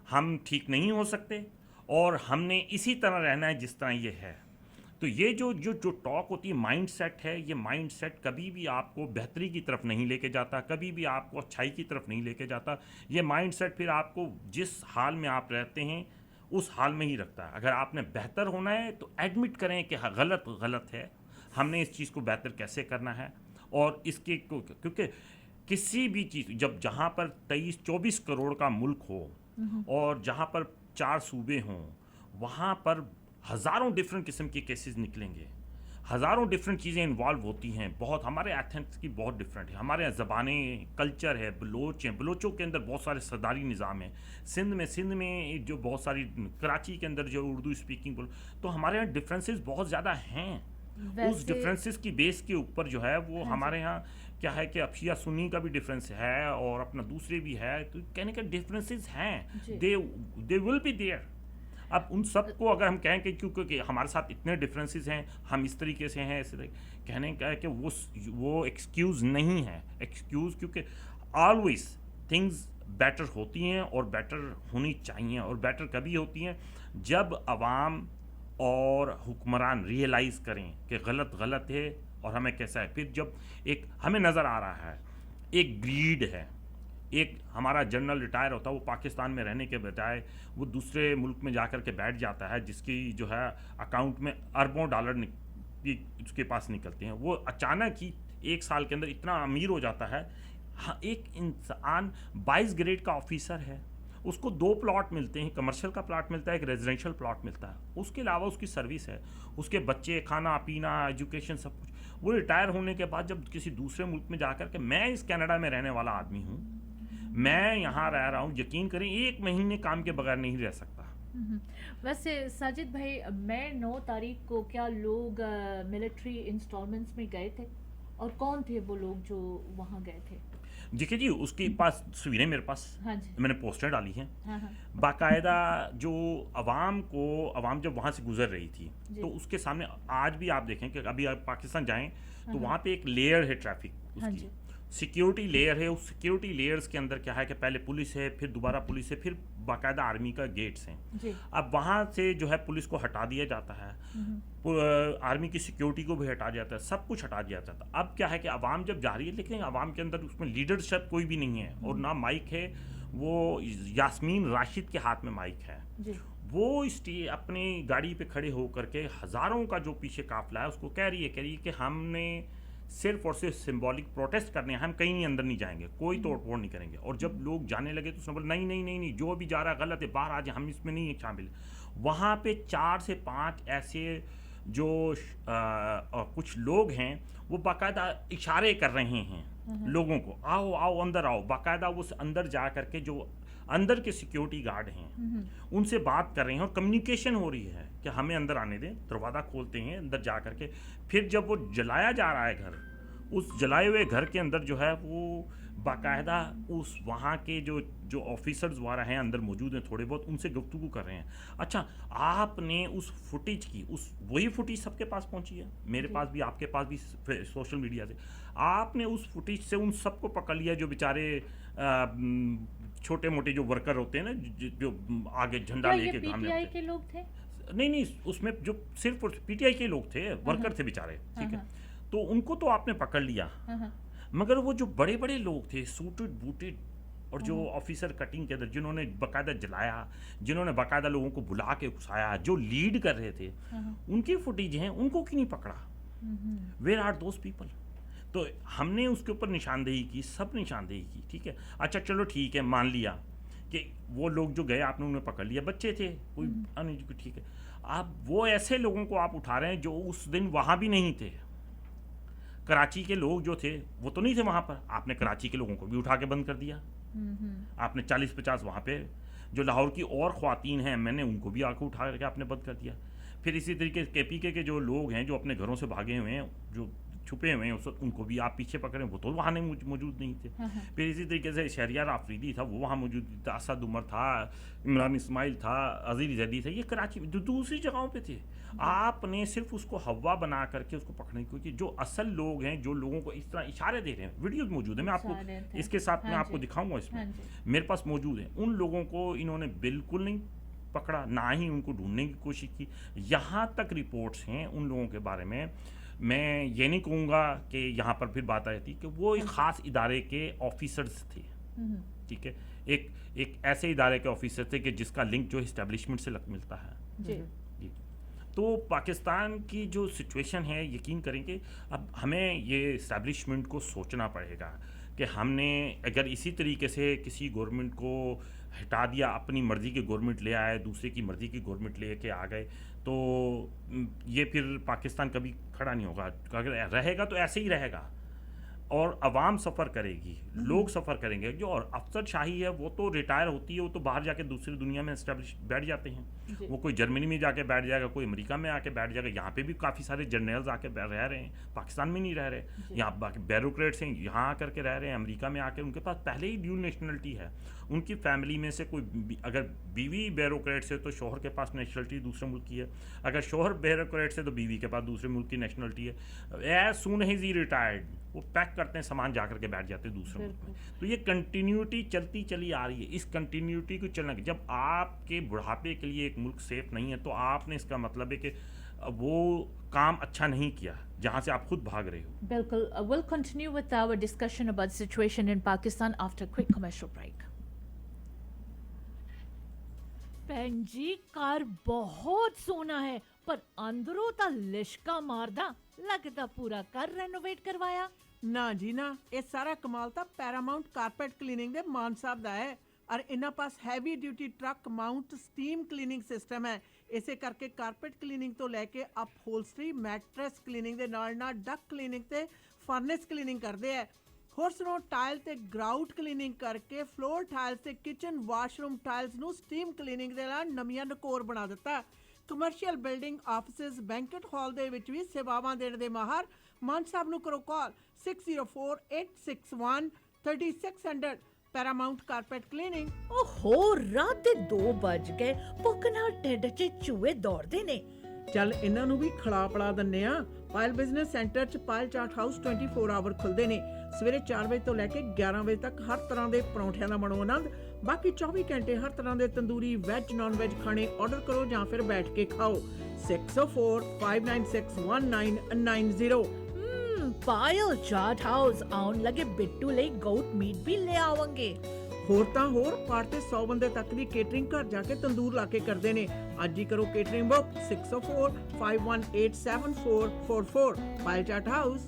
हम ठीक नहीं हो सकते और हमने इसी तरह रहना है जिस तरह ये है। तो ये जो टॉक होती है, माइंड सेट है, ये माइंड सेट कभी भी आपको बेहतरी की तरफ नहीं लेके जाता, कभी भी आपको अच्छाई की तरफ नहीं लेके जाता। ये माइंड सेट फिर आपको जिस हाल में आप रहते हैं उस हाल में ही रखता है। अगर आपने बेहतर होना है तो एडमिट करें कि गलत है, हमने इस चीज़ को बेहतर कैसे करना है। और इसके क्योंकि किसी भी चीज़ जहाँ पर 23-24 करोड़ का मुल्क हो और जहाँ पर 4 सूबे हों, वहाँ पर हज़ारों डिफरेंट किस्म के केसेस निकलेंगे, ہزاروں ڈفرینٹ چیزیں انوالو ہوتی ہیں. بہت ہمارے ایتھنکس کی بہت ڈفرینٹ ہے, ہمارے یہاں زبانیں, کلچر ہے, بلوچ ہیں, بلوچوں کے اندر بہت سارے سرداری نظام ہیں, سندھ میں جو بہت ساری, کراچی کے اندر جو اردو اسپیکنگ تو ہمارے یہاں ڈفرینسز بہت زیادہ ہیں. اس ڈفرینسز کی بیس کے اوپر جو ہے وہ ہمارے یہاں کیا ہے کہ اب شیعہ سنی کا بھی ڈفرینس ہے اور اپنا دوسرے بھی ہے, تو کہنے کا ڈفرینسز ہیں, دے ول بی دیئر. اب ان سب کو اگر ہم کہیں کہ کیونکہ ہمارے ساتھ اتنے ڈفرینسز ہیں, ہم اس طریقے سے ہیں, ایسے کہنے کا ہے کہ وہ ایکسکیوز نہیں ہے. ایکسکیوز کیونکہ آلویز تھنگز بیٹر ہوتی ہیں اور بیٹر ہونی چاہیے, اور بیٹر کبھی ہوتی ہیں جب عوام اور حکمران ریئلائز کریں کہ غلط ہے اور ہمیں کیسا ہے. پھر جب ایک ہمیں نظر آ رہا ہے ایک گریڈ ہے, ایک ہمارا جنرل ریٹائر ہوتا ہے, وہ پاکستان میں رہنے کے بجائے وہ دوسرے ملک میں جا کر کے بیٹھ جاتا ہے, جس کی جو ہے اکاؤنٹ میں اربوں ڈالر اس کے پاس نکلتے ہیں. وہ اچانک ہی 1 سال کے اندر اتنا امیر ہو جاتا ہے. ایک انسان 22 گریڈ کا آفیسر ہے, اس کو 2 پلاٹ ملتے ہیں, کمرشل کا پلاٹ ملتا ہے, ایک ریزیڈینشیل پلاٹ ملتا ہے, اس کے علاوہ اس کی سروس ہے, اس کے بچے, کھانا پینا, ایجوکیشن, سب کچھ. وہ ریٹائر ہونے کے بعد جب کسی دوسرے ملک میں جا کر کے, میں اس کینیڈا میں رہنے والا آدمی ہوں, میں یہاں رہ رہا ہوں, یقین کریں 1 مہینے کام کے بغیر نہیں رہ سکتا. ویسے ساجد بھائی, میں 9 تاریخ کو کیا لوگ ملٹری انسٹالمنٹس میں گئے تھے, اور کون تھے وہ لوگ جو وہاں گئے تھے؟ دیکھیے جی, اس کے پاس تصویریں میرے پاس, میں نے پوسٹر ڈالی ہیں باقاعدہ. جو عوام جب وہاں سے گزر رہی تھی تو اس کے سامنے آج بھی آپ دیکھیں کہ ابھی آپ پاکستان جائیں تو وہاں پہ ایک لیئر ہے ٹریفک, اس کی سیکیورٹی لیئر ہے. اس سیکیورٹی لیئرز کے اندر کیا ہے کہ پہلے پولیس ہے, پھر دوبارہ پولیس ہے, پھر باقاعدہ آرمی کا گیٹس ہیں. اب وہاں سے جو ہے پولیس کو ہٹا دیا جاتا ہے, آرمی کی سیکیورٹی کو بھی ہٹا جاتا ہے, سب کچھ ہٹا دیا جاتا ہے. اب کیا ہے کہ عوام جب جا رہی ہے, لیکن عوام کے اندر اس میں لیڈرشپ کوئی بھی نہیں ہے, اور نہ مائک ہے. وہ یاسمین راشد کے ہاتھ میں مائک ہے. وہ اپنی گاڑی پہ کھڑے ہو کر کے ہزاروں کا جو پیچھے قافلہ ہے اس کو کہہ رہی ہے کہ ہم نے صرف اور صرف سمبولک پروٹیسٹ کرنے ہیں, ہم کہیں اندر نہیں جائیں گے, کوئی توڑ پھوڑ نہیں کریں گے. اور جب لوگ جانے لگے تو اس نے بولا نہیں, جو بھی جا رہا ہے غلط ہے, باہر آ جائیں, ہم اس میں نہیں شامل. وہاں پہ 4 سے 5 ایسے جو کچھ لوگ ہیں وہ باقاعدہ اشارے کر رہے ہیں لوگوں کو, آؤ اندر آؤ. باقاعدہ وہ اندر جا کر کے جو اندر کے سیکیورٹی گارڈ ہیں ان سے بات کر رہے ہیں, اور کمیونیکیشن ہو رہی ہے کہ ہمیں اندر آنے دیں. دروازہ کھولتے ہیں اندر جا کر کے, پھر جب وہ جلایا جا رہا ہے گھر, اس جلائے ہوئے گھر کے اندر جو ہے وہ باقاعدہ اس وہاں کے جو آفیسرز وغیرہ ہیں اندر موجود ہیں تھوڑے بہت, ان سے گفتگو کر رہے ہیں. اچھا, آپ نے اس فوٹیج کی, وہی فوٹیج سب کے پاس پہنچی ہے, میرے پاس بھی, آپ کے پاس بھی, سوشل میڈیا سے آپ نے اس فوٹیج سے ان سب کو پکڑ لیا جو بیچارے چھوٹے موٹے جو ورکر ہوتے ہیں نا, جو آگے جھنڈا لے کے پی ٹی آئی کے لوگ تھے؟ نہیں, اس میں جو صرف پی ٹی آئی کے لوگ تھے, ورکر تھے بیچارے, ٹھیک ہے, تو ان کو تو آپ نے پکڑ لیا. مگر وہ جو بڑے بڑے لوگ تھے, سوٹڈ بوٹڈ, اور جو آفیسر کٹنگ کے اندر, جنہوں نے باقاعدہ جلایا, جنہوں نے باقاعدہ لوگوں کو بلا کے گھسایا, جو لیڈ کر رہے تھے, ان کی فوٹیج ہیں, ان کو کیوں نہیں پکڑا؟ Where are those people? تو ہم نے اس کے اوپر نشاندہی کی, سب نشاندہی کی, ٹھیک ہے. اچھا چلو ٹھیک ہے, مان لیا کہ وہ لوگ جو گئے آپ نے انہیں پکڑ لیا, بچے تھے, کوئی ٹھیک ہے. آپ وہ ایسے لوگوں کو آپ اٹھا رہے ہیں جو اس دن وہاں بھی نہیں تھے. کراچی کے لوگ جو تھے وہ تو نہیں تھے وہاں پر, آپ نے کراچی کے لوگوں کو بھی اٹھا کے بند کر دیا. آپ نے 40-50 وہاں پہ جو لاہور کی اور خواتین ہیں, میں نے ان کو بھی آ کے اٹھا کے آپ نے بند کر دیا. پھر اسی طریقے کے پی کے جو لوگ ہیں جو اپنے گھروں سے بھاگے ہوئے ہیں, جو چھپے ہوئے ہیں, ان کو بھی آپ پیچھے پکڑیں, وہ تو وہاں نہیں موجود نہیں تھے. پھر اسی طریقے سے شہریار آفریدی تھا, وہ وہاں موجود تھا, اسد عمر تھا, عمران اسماعیل تھا, عزیز زیدی تھا, یہ کراچی میں دوسری جگہوں پہ تھے. آپ نے صرف اس کو ہوا بنا کر کے اس کو پکڑنے کی, کیونکہ جو اصل لوگ ہیں, جو لوگوں کو اس طرح اشارے دے رہے ہیں, ویڈیوز موجود ہیں, میں آپ کو اس کے ساتھ میں آپ کو دکھاؤں گا, اس میں میرے پاس موجود ہیں, ان لوگوں کو انہوں نے بالکل نہیں پکڑا, نہ ہی ان کو ڈھونڈنے کی کوشش کی. یہاں تک رپورٹس ہیں ان لوگوں کے بارے میں, میں یہ نہیں کہوں گا کہ یہاں پر پھر بات آئی تھی کہ وہ ایک خاص ادارے کے آفیسرز تھے, ٹھیک ہے, ایک ایسے ادارے کے آفیسر تھے کہ جس کا لنک جو اسٹیبلشمنٹ سے ملتا ہے. جی. تو پاکستان کی جو سچویشن ہے, یقین کریں کہ اب ہمیں یہ اسٹیبلشمنٹ کو سوچنا پڑے گا कि हमने अगर इसी तरीके से किसी गवर्नमेंट को हटा दिया, अपनी मर्ज़ी की गवर्नमेंट ले आए, दूसरे की मर्ज़ी की गवर्नमेंट ले के आ गए, तो ये फिर पाकिस्तान कभी खड़ा नहीं होगा। अगर रहेगा तो ऐसे ही रहेगा और अवाम सफ़र करेगी, लोग सफ़र करेंगे। जो और अफसरशाही है वो तो रिटायर होती है, वो तो बाहर जाके दूसरी दुनिया में एस्टेब्लिश बैठ जाते हैं। वो कोई जर्मनी में जाके बैठ जाएगा, कोई अमेरिका में आके बैठ जाएगा। यहाँ पे भी काफ़ी सारे जर्नल्स आके रह रहे हैं, पाकिस्तान में नहीं रह रहे। यहाँ बाकी ब्यूरोक्रेट्स हैं, यहाँ आकर के रह रहे हैं, अमेरिका में आके उनके पास पहले ही ड्यूल नेशनलिटी है। उनकी फैमिली में से कोई अगर बीवी ब्यूरोक्रेट्स है तो शोहर के पास नेशनलिटी दूसरे मुल्क की है, अगर शोहर ब्यूरोक्रेट्स है तो बीवी के पास दूसरे मुल्क की नेशनलिटी है। एज सून एज ही रिटायर्ड वो पैक करते हैं सामान, जा करके बैठ जाते हैं दूसरे मुल्क में। तो ये कंटिन्यूटी चलती चली आ रही है। इस कंटिन्यूटी को चलना, जब आपके बुढ़ापे के लिए एक मुल्क सेफ नहीं है तो आपने, इसका मतलब है कि वो काम अच्छा नहीं किया जहाँ से आप खुद भाग रहे हो। बिल्कुल। We'll continue with our discussion about the situation in Pakistan after a quick commercial break. ਭੈਣ ਜੀ ਘਰ ਬਹੁਤ ਸੋਹਣਾ ਹੈ ਪਰ ਅੰਦਰੋਂ ਤਾਂ ਲਿਸ਼ਕਾ ਮਾਰਦਾ ਲੱਗਦਾ ਪੂਰਾ ਘਰ ਰੈਨੋਵੇਟ ਕਰਵਾਇਆ। ਨਾ ਜੀ ਨਾ, ਇਹ ਸਾਰਾ ਕਮਾਲ ਤਾਂ ਪੈਰਾਮਾਉਂਟ ਕਾਰਪੈਟ ਕਲੀਨਿੰਗ ਦੇ ਮਾਨ ਸਾਹਿਬ ਦਾ ਹੈ ਔਰ ਇਹਨਾਂ ਪਾਸ heavy duty truck mount steam cleaning system ਹੈ। ਇਸੇ ਕਰਕੇ ਕਾਰਪੈਟ ਕਲੀਨਿੰਗ ਤੋਂ ਲੈ ਕੇ ਅਪਹੋਲਸਟਰੀ, ਮੈਟਰੈਸ ਕਲੀਨਿੰਗ ਦੇ ਨਾਲ ਨਾਲ ਡਕ ਕਲੀਨਿੰਗ ਤੇ ਫਰਨੈਸ ਕਲੀਨਿੰਗ ਕਰਦੇ ਆ। ਹੋਰ ਸੁਣੋ, ਟਾਇਲ ਤੇ ਗਰਾਊਟ ਕਲੀਨਿੰਗ ਕਰਕੇ ਫਲੋਰ ਟਾਇਲਸ ਤੇ ਕਿਚਨ ਵਾਸ਼ਰੂਮ ਟਾਇਲਸ ਨੂੰ ਸਟੀਮ ਕਲੀਨਿੰਗ ਦੇ ਨਾਲ ਨਵੀਆਂ ਨਕੋਰ ਬਣਾ ਦਿੱਤਾ। Commercial building, offices, banquet hall ਦੇ ਵਿੱਚ ਵੀ ਸੇਵਾਵਾਂ ਦੇਣ ਦੇ ਮਾਹਰ ਮਾਨ ਸਾਹਿਬ ਨੂੰ ਕਰੋ ਕਾਲ 6048613600 ਪੈਰਾਮਾਉਂਟ ਕਾਰਪੈਟ ਕਲੀਨਿੰਗ। ਓਹੋ, ਰਾਤ ਦੇ 2 ਵੱਜ ਗਏ, ਭੁੱਖ ਨਾਲ ਢਿੱਡ 'ਚ ਚੂਹੇ ਦੌੜਦੇ ਨੇ। ਚੱਲ ਇਹਨਾਂ ਨੂੰ ਵੀ ਖਿਲਾ ਪਿਲਾ ਦਿੰਨੇ ਆ। ਪਾਇਲ ਬਿਜ਼ਨਸ ਸੈਂਟਰ 'ਚ ਪਾਇਲ ਚਾਟ ਹਾਊਸ 24 ਆਵਰ ਖੁੱਲ੍ਹਦੇ ਨੇ। ਸਵੇਰੇ 4 ਵਜੇ ਤੋਂ ਲੈ ਕੇ 11 ਵਜੇ ਤੱਕ ਹਰ ਤਰ੍ਹਾਂ ਦੇ ਪਰੌਂਠਿਆਂ ਦਾ ਮਨੋ ਆਨੰਦ। ਬਾਕੀ 24 ਘੰਟੇ ਹਰ ਤਰ੍ਹਾਂ ਦੇ ਤੰਦੂਰੀ, ਵੈਜ, ਨਾਨ ਵੈਜ ਖਾਣੇ ਆਰਡਰ ਕਰੋ ਜਾਂ ਫਿਰ ਬੈਠ ਕੇ ਖਾਓ। 6045961990। ਪਾਇਲ ਚਾਟ ਹਾਊਸ ਆਉਣ ਲੱਗੇ ਬਿੱਟੂ ਲਈ ਗੋਟ ਮੀਟ ਵੀ ਲੈ ਆਵਾਂਗੇ। ਹੋਰ ਤਾਂ ਹੋਰ, ਪਾਰਟ ਤੇ 100 ਬੰਦੇ ਤੱਕ ਦੀ ਕੇਟਰਿੰਗ ਘਰ ਜਾ ਕੇ ਤੰਦੂਰ ਲਾ ਕੇ ਕਰਦੇ ਨੇ। ਅੱਜ ਹੀ ਕਰੋ ਕੇਟਰਿੰਗ ਬੁੱਕ 6045187444 ਪਾਇਲ ਚਾਟ ਹਾਊਸ।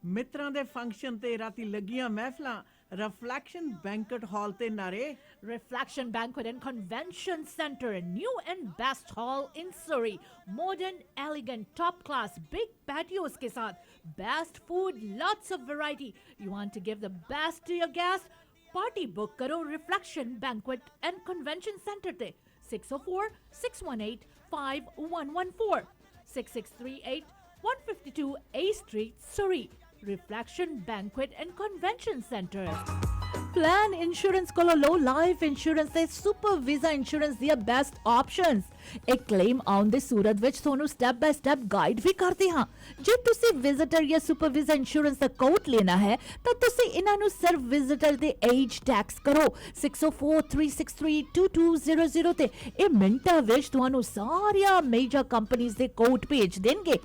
ਮਿੱਤਰਾਂ ਦੇ ਫੰਕਸ਼ਨ ਤੇ ਰਾਤੀ ਲੱਗੀਆਂ ਮਹਿਫਲਾਂ, ਰਿਫਲੈਕਸ਼ਨ ਬੈਂਕਟ ਹਾਲ ਤੇ ਨਾਰੇ। Reflection Banquet and Convention Center, a new and best hall in Surrey. Modern, elegant, top class, big patios ke saath, best food, lots of variety. You want to give the best to your guests? Party book karo Reflection Banquet and Convention Center te 604-618-5114 6638-152 A Street, Surrey. Reflection Banquet and Convention Center. Plan Insurance ਕੋਲੋਂ ਲਓ life insurance ਤੇ super visa insurance ਦੀਆਂ best options. ਇੱਕ claim ਆਉਣ ਦੀ ਸੂਰਤ ਵਿੱਚ ਤੁਹਾਨੂੰ step ਬਾय step guide ਵੀ ਕਰਦੇ ਹਾਂ। ਜੇ ਤੁਸੀਂ ਵਿਜ਼ਿਟਰ ਜਾਂ ਸੁਪਰ ਵੀਜ਼ਾ ਇੰਸ਼ੋਰੈਂਸ ਦਾ ਕੋਟ ਲੈਣਾ ਹੈ ਤਾਂ ਤੁਸੀਂ ਇਹਨਾਂ ਨੂੰ ਸਿਰਫ ਵਿਜ਼ਿਟਰ ਦੇ ਏਜ ਟੈਕਸ ਕਰੋ 6043632200 ਤੇ ਇਹ ਮਿੰਟਾਂ ਵਿੱਚ ਤੁਹਾਨੂੰ ਸਾਰੀਆਂ ਮੇਜਰ ਕੰਪਨੀਆਂ ਦੇ ਕੋਟ ਭੇਜ ਦੇਣਗੇ।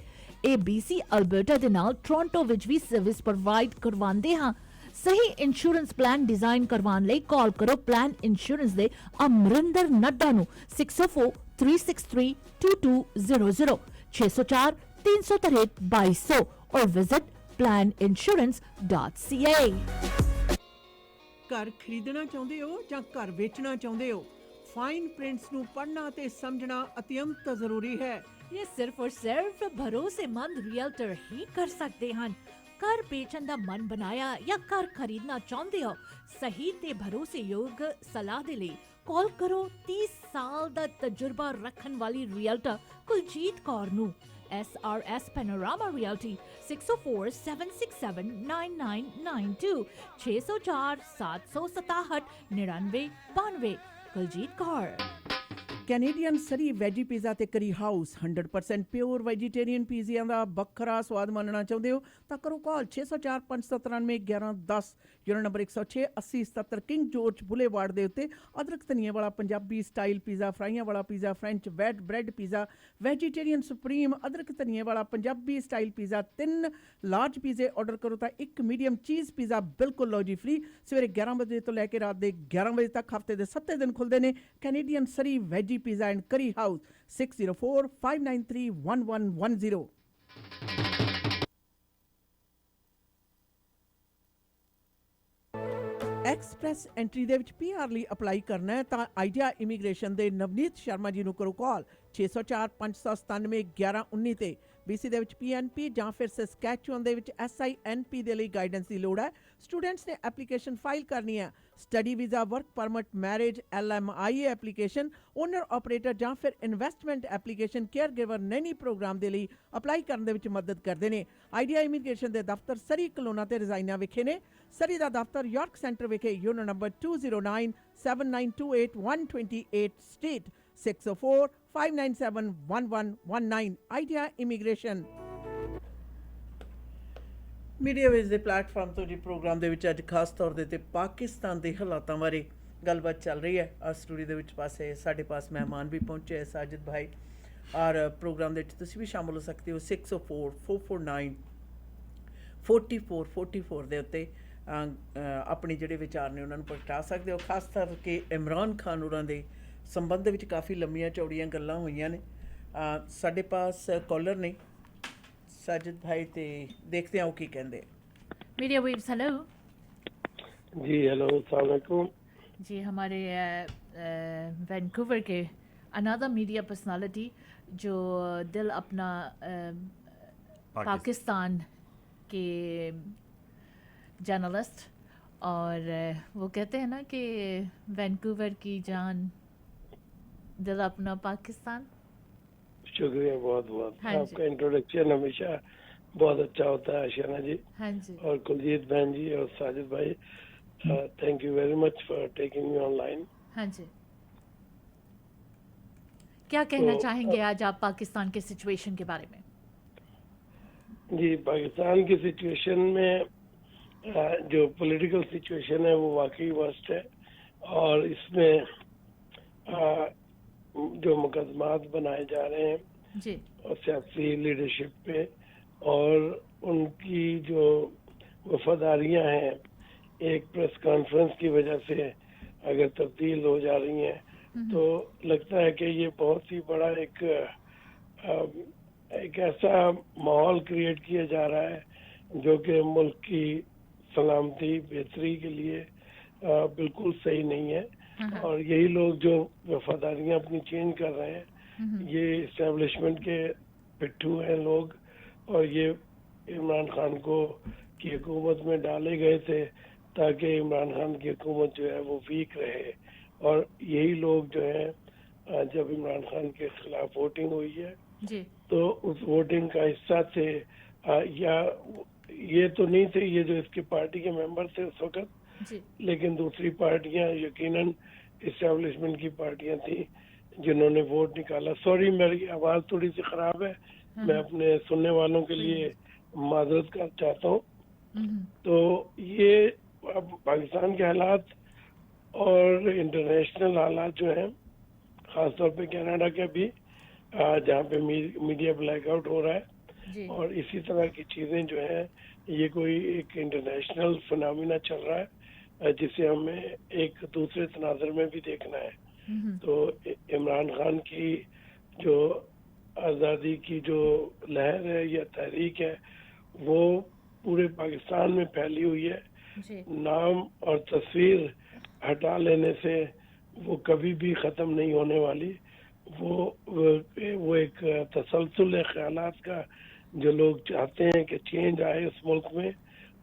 ABC ਅਲਬਰਟਾ ਦੇ ਨਾਲ ਟੋਰਾਂਟੋ ਵਿੱਚ ਵੀ ਸਰਵਿਸ ਪ੍ਰੋਵਾਈਡ ਕਰਵਾਉਂਦੇ ਹਾਂ। ਸਹੀ ਇੰਸ਼ੋਰੈਂਸ ਪਲਾਨ ਡਿਜ਼ਾਈਨ ਕਰਵਾਉਣ ਲਈ ਕਾਲ ਕਰੋ ਪਲਾਨ ਇੰਸ਼ੋਰੈਂਸ ਦੇ ਅਮਰਿੰਦਰ ਨੱਡਾ ਨੂੰ 6043632200 604-363-2200 or visit planinsurance.ca। ਘਰ ਖਰੀਦਣਾ ਚਾਹੁੰਦੇ ਹੋ ਜਾਂ ਘਰ ਵੇਚਣਾ ਚਾਹੁੰਦੇ ਹੋ? ਫਾਈਨ ਪ੍ਰਿੰਟਸ ਨੂੰ ਪੜ੍ਹਨਾ ਤੇ ਸਮਝਣਾ ਅਤਿਅੰਤ ਜ਼ਰੂਰੀ ਹੈ। ये सिर्फ और सिर्फ भरोसेमंद रियल्टर ही कर सकते हैं। घर बेचन दा मन बनाया या घर खरीदना चाहते हो, सही ते भरोसेयोग सलाह दे लई कॉल करो 30 साल दा तजुर्बा रखन वाली रियल्टर कुलजीत कौर नू। SRS Panorama Realty 6047679992 6047679992 Kuljeet Kaur. Canadian Surrey veggie pizza ਤੇ ਕਰੀ ਹਾਊਸ 100% ਪਿਓਰ ਵੈਜੀਟੇਰੀਅਨ ਪੀਜ਼ਿਆਂ ਦਾ ਵੱਖਰਾ ਸਵਾਦ ਮੰਨਣਾ ਚਾਹੁੰਦੇ ਹੋ ਤਾਂ ਕਰੋ call 6045971110 unit number 106 8077 King George boulevard ਦੇ ਉੱਤੇ। ਅਦਰਕ ਧਨੀਏ ਵਾਲਾ ਪੰਜਾਬੀ ਸਟਾਈਲ ਪੀਜ਼ਾ, ਫਰਾਈਆਂ ਵਾਲਾ ਪੀਜ਼ਾ, ਫ੍ਰੈਂਚ ਵੈਟ ਬ੍ਰੈਡ ਪੀਜ਼ਾ, ਵੈਜੀਟੇਰੀਅਨ ਸੁਪਰੀਮ ਅਦਰਕ ਧਨੀਏ ਵਾਲਾ ਪੰਜਾਬੀ ਸਟਾਈਲ ਪੀਜ਼ਾ। 3 ਲਾਰਜ ਪੀਜ਼ੇ ਆਰਡਰ ਕਰੋ ਤਾਂ 1 ਮੀਡੀਅਮ ਚੀਜ਼ ਪੀਜ਼ਾ ਬਿਲਕੁਲ ਲਓ ਜੀ ਫ੍ਰੀ। ਸਵੇਰੇ 11 ਵਜੇ ਤੋਂ ਲੈ ਕੇ ਰਾਤ ਦੇ 11 ਵਜੇ ਤੱਕ ਹਫਤੇ ਦੇ 7 ਦਿਨ ਖੁੱਲ੍ਹਦੇ ਨੇ। Canadian Surrey veggie Pizza and Curry House 604-593-1110। Express entry ਦੇ ਵਿੱਚ ਪੀਆਰ ਲਈ ਅਪਲਾਈ ਕਰਨਾ ਹੈ ਤਾਂ ਆਈਡੀਆ ਇਮੀਗ੍ਰੇਸ਼ਨ ਦੇ ਨਵਨੀਤ ਸ਼ਰਮਾ ਜੀ ਨੂੰ ਕਰੋ ਕਾਲ 604 597 1119 ਤੇ BC ਦੇ ਵਿੱਚ PNP ਜਾਂ ਫਿਰ ਸਸਕੈਚੁਅਨ ਦੇ ਵਿੱਚ SINP ਦੇ ਲਈ ਗਾਈਡੈਂਸ ਦੀ ਲੋੜ ਹੈ। ਸਟੂਡੈਂਟਸ ਨੇ ਐਪਲੀਕੇਸ਼ਨ ਫਾਈਲ ਕਰਨੀ ਹੈ। Study visa, work permit, marriage, LMIA application, owner operator ਜਾਂ ਫਿਰ investment application, caregiver nanny program ਦੇ ਲਈ ਅਪਲਾਈ ਕਰਨ ਦੇ ਵਿੱਚ ਮਦਦ ਕਰਦੇ ਨੇ। ਆਈਡੀਆ ਇਮੀਗ੍ਰੇਸ਼ਨ ਦੇ ਦਫ਼ਤਰ ਸਰੀ ਕਲੋਨਾ ਤੇ ਰਜ਼ਾਈਨਾ ਵਿਖੇ ਨੇ। ਸਰੀ ਦਾ ਦਫ਼ਤਰ ਯਾਰਕ ਸੈਂਟਰ ਵਿਖੇ unit number 2097928 street 604-597-1119 idea immigration. Media ਵੇਜ ਦੇ ਪਲੇਟਫਾਰਮ ਤੋਂ ਜੀ ਪ੍ਰੋਗਰਾਮ ਦੇ ਵਿੱਚ ਅੱਜ ਖਾਸ ਤੌਰ ਦੇ ਤੇ ਪਾਕਿਸਤਾਨ ਦੇ ਹਾਲਾਤਾਂ ਬਾਰੇ ਗੱਲਬਾਤ ਚੱਲ ਰਹੀ ਹੈ। ਆ ਸਟੂਡੀਓ ਦੇ ਵਿੱਚ ਪਾਸੇ ਸਾਡੇ ਪਾਸ ਮਹਿਮਾਨ ਵੀ ਪਹੁੰਚੇ ਸਾਜਿਦ ਭਾਈ ਔਰ ਪ੍ਰੋਗਰਾਮ ਦੇ ਵਿੱਚ ਤੁਸੀਂ ਵੀ ਸ਼ਾਮਲ ਹੋ ਸਕਦੇ ਹੋ 604-449-4444 ਦੇ ਉੱਤੇ ਆਪਣੇ ਜਿਹੜੇ ਵਿਚਾਰ ਨੇ ਉਹਨਾਂ ਨੂੰ ਪ੍ਰਗਟਾ ਸਕਦੇ ਹੋ। ਖਾਸ ਕਰਕੇ ਇਮਰਾਨ ਖਾਨ ਹੋਰਾਂ ਦੇ ਸੰਬੰਧ ਦੇ ਵਿੱਚ ਕਾਫੀ ਲੰਮੀਆਂ ਚੌੜੀਆਂ ਗੱਲਾਂ ਹੋਈਆਂ ਨੇ। ਸਾਡੇ ਪਾਸ ਕਾਲਰ ਨੇ साजिद भाई ते देखते हैं वो की कहते मीडिया वेव्स। हेलो जी, हेलो, अस्सलाम वालेकुम जी। हमारे वैंकूवर के अनदर मीडिया पर्सनालिटी जो दिल अपना पाकिस्तान के जर्नलिस्ट और वो कहते हैं ना कि वैंकूवर की जान, दिल अपना पाकिस्तान। शुक्रिया बहुत बहुत। हाँ आपका इंट्रोडक्शन हमेशा बहुत अच्छा होता है आशियाना जी। हाँ जी। और कुलजीत बहन जी और साजिद भाई, thank you very much for taking me online. हाँ जी, क्या कहना चाहेंगे आज आप पाकिस्तान के सिचुएशन के बारे में? जी, पाकिस्तान की सिचुएशन में जो पॉलिटिकल सिचुएशन है वो वाकई वर्स्ट है और इसमें जो मुकदमात बनाए जा रहे हैं जी और सियासी लीडरशिप पे और उनकी जो वफादारियां हैं एक प्रेस कॉन्फ्रेंस की वजह से अगर तब्दील हो जा रही हैं तो लगता है कि ये बहुत ही बड़ा एक ऐसा माहौल क्रिएट किया जा रहा है जो कि मुल्क की सलामती बेहतरी के लिए बिल्कुल सही नहीं है। और यही लोग जो वफादारियां अपनी चेंज कर रहे हैं, ये इस्टेब्लिशमेंट के पिट्ठू हैं लोग और ये इमरान खान को की हुकूमत में डाले गए थे ताकि इमरान खान की हुकूमत जो है वो वीक रहे। और यही लोग जो है जब इमरान खान के खिलाफ वोटिंग हुई है जी तो उस वोटिंग का हिस्सा थे या ये तो नहीं थे ये जो इसकी पार्टी के मेंबर थे उस वक्त, जी लेकिन दूसरी पार्टियां यकीनन इस्टेब्लिशमेंट की पार्टियां थी जिन्होंने वोट निकाला। सॉरी मेरी आवाज़ थोड़ी सी ख़राब है, मैं अपने सुनने वालों के लिए माजरत कर चाहता हूँ। तो ये अब पाकिस्तान के हालात और इंटरनेशनल हालात जो हैं ख़ासतौर पे कनाडा के भी जहाँ पे मीडिया ब्लैकआउट हो रहा है जी और इसी तरह की चीज़ें जो हैं ये कोई एक इंटरनेशनल फिनोमिना चल रहा है जिसे हमें एक दूसरे तनाज़र में भी देखना है। तो इमरान खान की जो आज़ादी की जो लहर है या तहरीक है वो पूरे पाकिस्तान में फैली हुई है। जी नाम और तस्वीर हटा लेने से वो कभी भी ख़त्म नहीं होने वाली। वो एक तसलसल ख्यालात का जो लोग चाहते हैं कि चेंज आए उस मुल्क में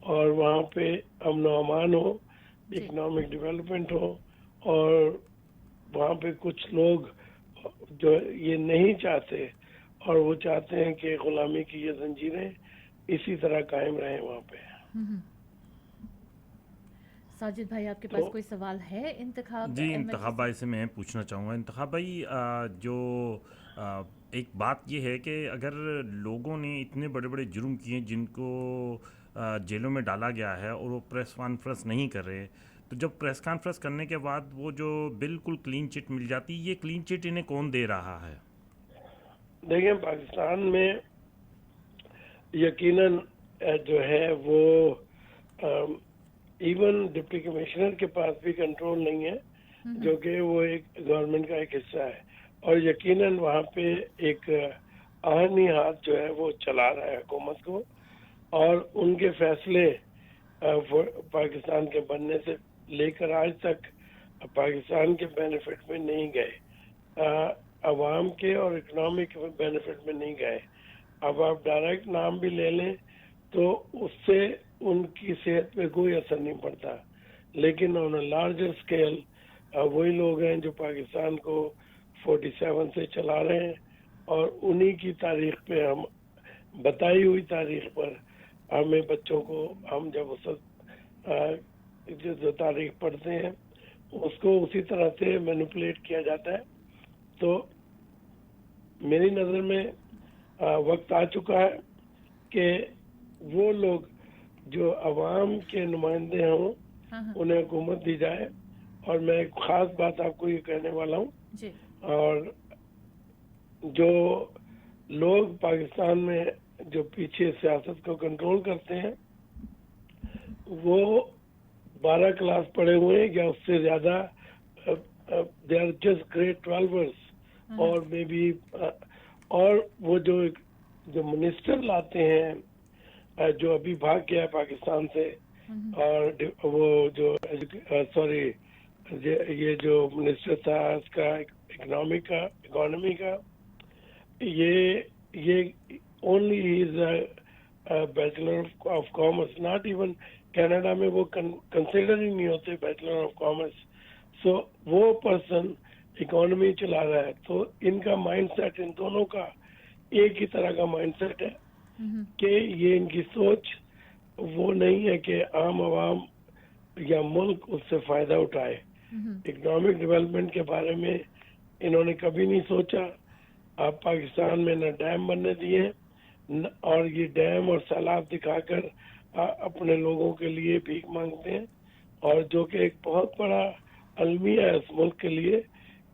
और वहाँ पे अमन व अमान हो, इकोनॉमिक डेवलपमेंट हो और वहाँ पे कुछ लोग जो ये नहीं चाहते और वो चाहते हैं कि गुलामी की ये जंजीरें इसी तरह कायम रहें वहाँ पे। साजिद भाई आपके पास कोई सवाल है इंतखाब? जी, इंतखाब भाई से मैं पूछना चाहूँगा। इंतखाब भाई जो एक बात ये है कि अगर लोगों ने इतने बड़े बड़े जुर्म किए जिनको जेलों में डाला गया है और वो प्रेस कॉन्फ्रेंस नहीं कर रहे, तो जब प्रेस कॉन्फ्रेंस करने के बाद वो जो बिल्कुल क्लीन चिट मिल जाती, ये क्लीन चिट इन्हें कौन दे रहा है? देखिए, पाकिस्तान में यकीनन जो है वो इवन डिप्टी कमिश्नर के पास भी कंट्रोल नहीं है जो कि वो एक गवर्नमेंट का एक हिस्सा है और यकीनन वहाँ पे एक आहनी हाथ जो है वो चला रहा है हुकूमत को और उनके फैसले पाकिस्तान के बनने से लेकर आज तक पाकिस्तान के बेनिफिट में नहीं गए, अवाम के और इकोनॉमिक बेनिफिट में नहीं गए। अब आप डायरेक्ट नाम भी ले लें तो उससे उनकी सेहत पे कोई असर नहीं पड़ता, लेकिन ऑन अ लार्जर स्केल वही लोग हैं जो पाकिस्तान को 47 से चला रहे हैं, और उन्हीं की तारीख पे हम बताई हुई तारीख पर हमें बच्चों को हम जब उस जो तारीख पढ़ते हैं उसको उसी तरह से मैनिपुलेट किया जाता है। तो मेरी नज़र में वक्त आ चुका है कि वो लोग जो अवाम के नुमाइंदे हों उन्हें हुकूमत दी जाए। और मैं एक ख़ास बात आपको ये कहने वाला हूँ, और जो लोग पाकिस्तान में जो पीछे सियासत को कंट्रोल करते हैं वो 12 क्लास पढ़े हुए हैं या उससे ज़्यादा, they are just grade 12ers और मे बी, और वो जो मिनिस्टर लाते हैं जो अभी भाग गया पाकिस्तान से, और वो जो ये जो मिनिस्टर था इसका इकोनॉमी का, ये only is bachelor of commerce, not even Canada में वो कंसिडर ही नहीं होते बैचलर ऑफ कॉमर्स। सो वो पर्सन इकोनॉमी चला रहा है। तो इनका माइंडसेट, इन दोनों का एक ही तरह का माइंडसेट है कि ये इनकी सोच वो नहीं है कि आम आवाम या मुल्क उससे फायदा उठाए। इकोनॉमिक डेवलपमेंट के बारे में इन्होंने कभी नहीं सोचा। आप पाकिस्तान में न डैम बनने दिए, और ये डैम और सैलाब दिखाकर अपने लोगों के लिए भीख मांगते हैं, और जो कि एक बहुत बड़ा अलमिया है इस मुल्क के लिए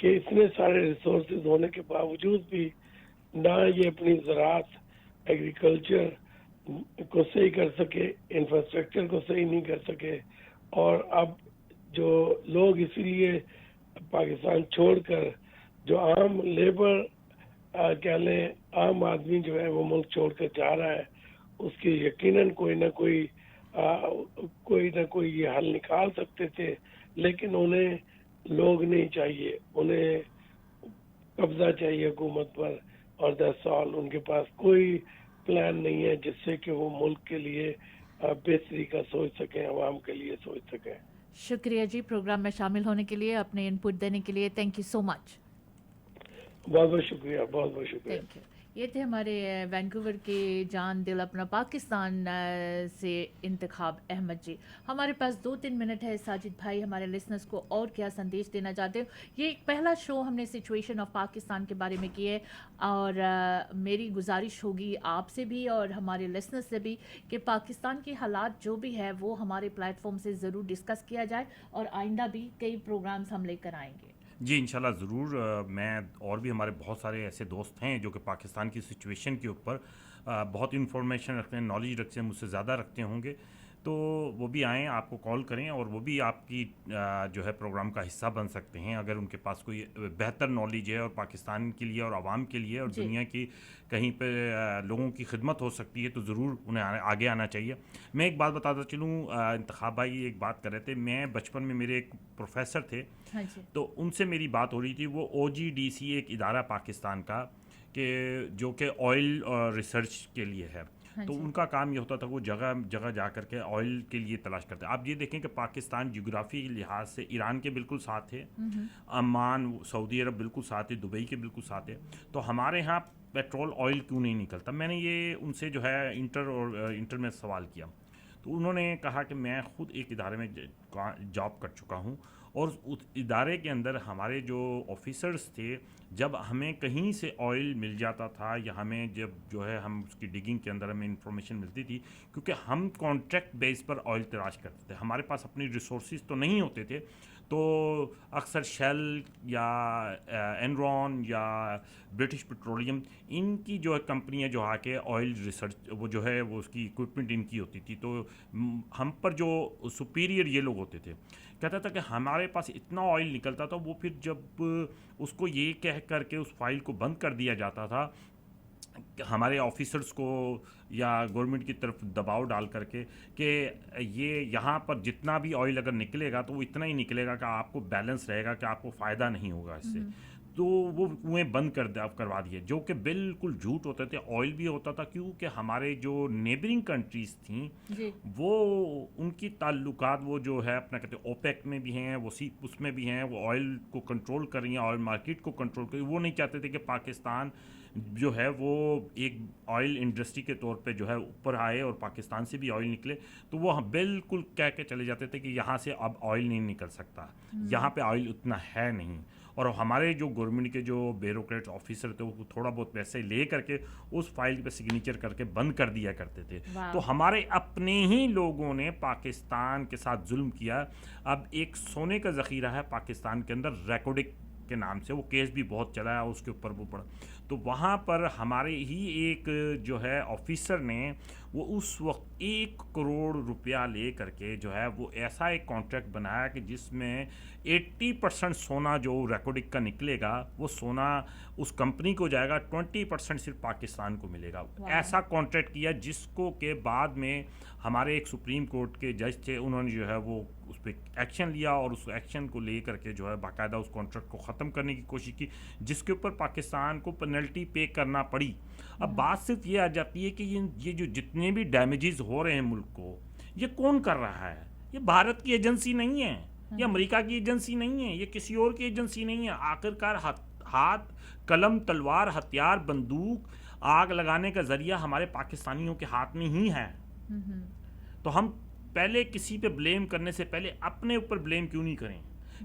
कि इतने सारे रिसोर्सेज होने के बावजूद भी ना ये अपनी ज़राअत, एग्रीकल्चर को सही कर सके, इंफ्रास्ट्रक्चर को सही नहीं कर सके। और अब जो लोग इसीलिए पाकिस्तान छोड़कर, जो आम लेबर कह लें, आम आदमी जो है वो मुल्क छोड़कर जा रहा है, उसके यकीनन कोई ना कोई ये हल निकाल सकते थे, लेकिन उन्हें लोग नहीं चाहिए, उन्हें कब्जा चाहिए हुकूमत पर, और 10 साल उनके पास कोई प्लान नहीं है जिससे कि वो मुल्क के लिए बेहतरी का सोच सकें, आवाम के लिए सोच सकें। शुक्रिया जी प्रोग्राम में शामिल होने के लिए, अपने इनपुट देने के लिए। Thank you so much. बहुत बहुत शुक्रिया, बहुत बहुत शुक्रिया। Thank you. ये थे हमारे वैंकूवर के जान दिल अपना पाकिस्तान से इंतखाब अहमद जी। हमारे पास 2-3 मिनट है। साजिद भाई, हमारे लिसनर्स को और क्या संदेश देना चाहते हो? ये एक पहला शो हमने सिचुएशन ऑफ पाकिस्तान के बारे में किया है, और मेरी गुजारिश होगी आपसे भी और हमारे लिसनर्स से भी कि पाकिस्तान के हालात जो भी है वो हमारे प्लेटफॉर्म से ज़रूर डिस्कस किया जाए, और आइंदा भी कई प्रोग्राम्स हम लेकर आएंगे। जी इंशाल्लाह ज़रूर। मैं और भी हमारे बहुत सारे ऐसे दोस्त हैं जो कि पाकिस्तान की सिचुएशन के ऊपर बहुत इन्फॉर्मेशन रखते हैं, नॉलेज रखते हैं, मुझसे ज़्यादा रखते होंगे, तो वो भी आएँ, आपको कॉल करें, और वो भी आपकी जो है प्रोग्राम का हिस्सा बन सकते हैं अगर उनके पास कोई बेहतर नॉलेज है, और पाकिस्तान के लिए और आवाम के लिए और दुनिया की कहीं पे लोगों की खिदमत हो सकती है, तो ज़रूर उन्हें आगे आना चाहिए। मैं एक बात बताता चलूँ, इंतखाब भाई एक बात कर रहे थे, मैं बचपन में मेरे एक प्रोफेसर थे, तो उनसे मेरी बात हो रही थी। वो OGDC एक इदारा पाकिस्तान का कि जो कि ऑयल रिसर्च के लिए है, तो उनका काम ये होता था वो जगह जगह जा कर के ऑयल के लिए तलाश करते हैं। आप ये देखें कि पाकिस्तान जियोग्राफी के लिहाज से ईरान के बिल्कुल साथ है, अमान, सऊदी अरब बिल्कुल साथ है, दुबई के बिल्कुल साथ है, तो हमारे यहाँ पेट्रोल ऑयल क्यों नहीं निकलता? मैंने ये उनसे जो है इंटर में सवाल किया, तो उन्होंने कहा कि मैं ख़ुद एक इदारे में जॉब कर चुका हूँ, और उस इदारे के अंदर हमारे जो ऑफिसर्स थे, जब हमें कहीं से ऑयल मिल जाता था या हमें जब जो है हम उसकी डिगिंग के अंदर हमें इंफॉर्मेशन मिलती थी, क्योंकि हम कॉन्ट्रैक्ट बेस पर ऑयल तलाश करते थे, हमारे पास अपनी रिसोर्सेज तो नहीं होते थे, तो अक्सर शेल या एनरॉन या ब्रिटिश पेट्रोलियम, इनकी जो है कंपनियां जो आके ऑयल रिसर्च वो जो है वो उसकी इक्विपमेंट इनकी होती थी, तो हम पर जो सुपीरियर ये लोग होते थे, कहता था कि हमारे पास इतना ऑयल निकलता था, वो फिर जब उसको ये कह करके उस फाइल को बंद कर दिया जाता था हमारे ऑफिसर्स को या गवर्नमेंट की तरफ दबाव डाल करके कि ये यहाँ पर जितना भी ऑयल अगर निकलेगा तो वो इतना ही निकलेगा कि आपको बैलेंस रहेगा, कि आपको फ़ायदा नहीं होगा इससे, तो वो कुएँ बंद करवा दिए, जो कि बिल्कुल झूठ होते थे। ऑयल भी होता था क्योंकि हमारे जो नेबरिंग कंट्रीज़ थी वो उनकी ताल्लुकात वो जो है अपना कहते हैं ओपेक में भी हैं, वो उसमें भी हैं, वो ऑयल को कंट्रोल कर रही हैं, ऑयल मार्केट को कंट्रोल कर रही हैं। वो नहीं चाहते थे कि पाकिस्तान जो है वो एक ऑयल इंडस्ट्री के तौर पे जो है ऊपर आए और पाकिस्तान से भी ऑयल निकले, तो वो बिल्कुल कह के चले जाते थे कि यहाँ से अब ऑयल नहीं निकल सकता, यहाँ पे ऑयल उतना है नहीं। और हमारे जो गवर्नमेंट के जो ब्यूरोक्रेट ऑफिसर थे वो थोड़ा बहुत पैसे ले करके उस फाइल पे सिग्नेचर करके बंद कर दिया करते थे। तो हमारे अपने ही लोगों ने पाकिस्तान के साथ जुल्म किया। अब एक सोने का ज़ख़ीरा है पाकिस्तान के अंदर, रेकोडिक के नाम से, वो केस भी बहुत चला है, उसके ऊपर वो पड़ा। तो वहाँ पर हमारे ही एक जो है ऑफिसर ने वो उस वक्त 1 करोड़ रुपया ले करके जो है वो ऐसा एक कॉन्ट्रैक्ट बनाया कि जिसमें 80% सोना जो रेकोडिक का निकलेगा वो सोना उस कंपनी को जाएगा, 20% सिर्फ पाकिस्तान को मिलेगा। ऐसा कॉन्ट्रैक्ट किया जिसको के बाद में हमारे एक सुप्रीम कोर्ट के जज थे, उन्होंने जो है वो उस पर एक्शन लिया और उस एक्शन को ले करके जो है बाकायदा उस कॉन्ट्रैक्ट को ख़त्म करने की कोशिश की, जिसके ऊपर पाकिस्तान को पेनल्टी पे करना पड़ी। अब बात सिर्फ ये आ जाती है कि ये जो जितने भी डैमेजेस हो रहे हैं मुल्क को, ये कौन कर रहा है? ये भारत की एजेंसी नहीं है, ये अमेरिका की एजेंसी नहीं है, ये किसी और की एजेंसी नहीं है। आखिरकार हाथ कलम तलवार हथियार बंदूक आग लगाने का जरिया हमारे पाकिस्तानियों के हाथ में ही है। तो हम पहले किसी पे ब्लेम करने से पहले अपने ऊपर ब्लेम क्यों नहीं करें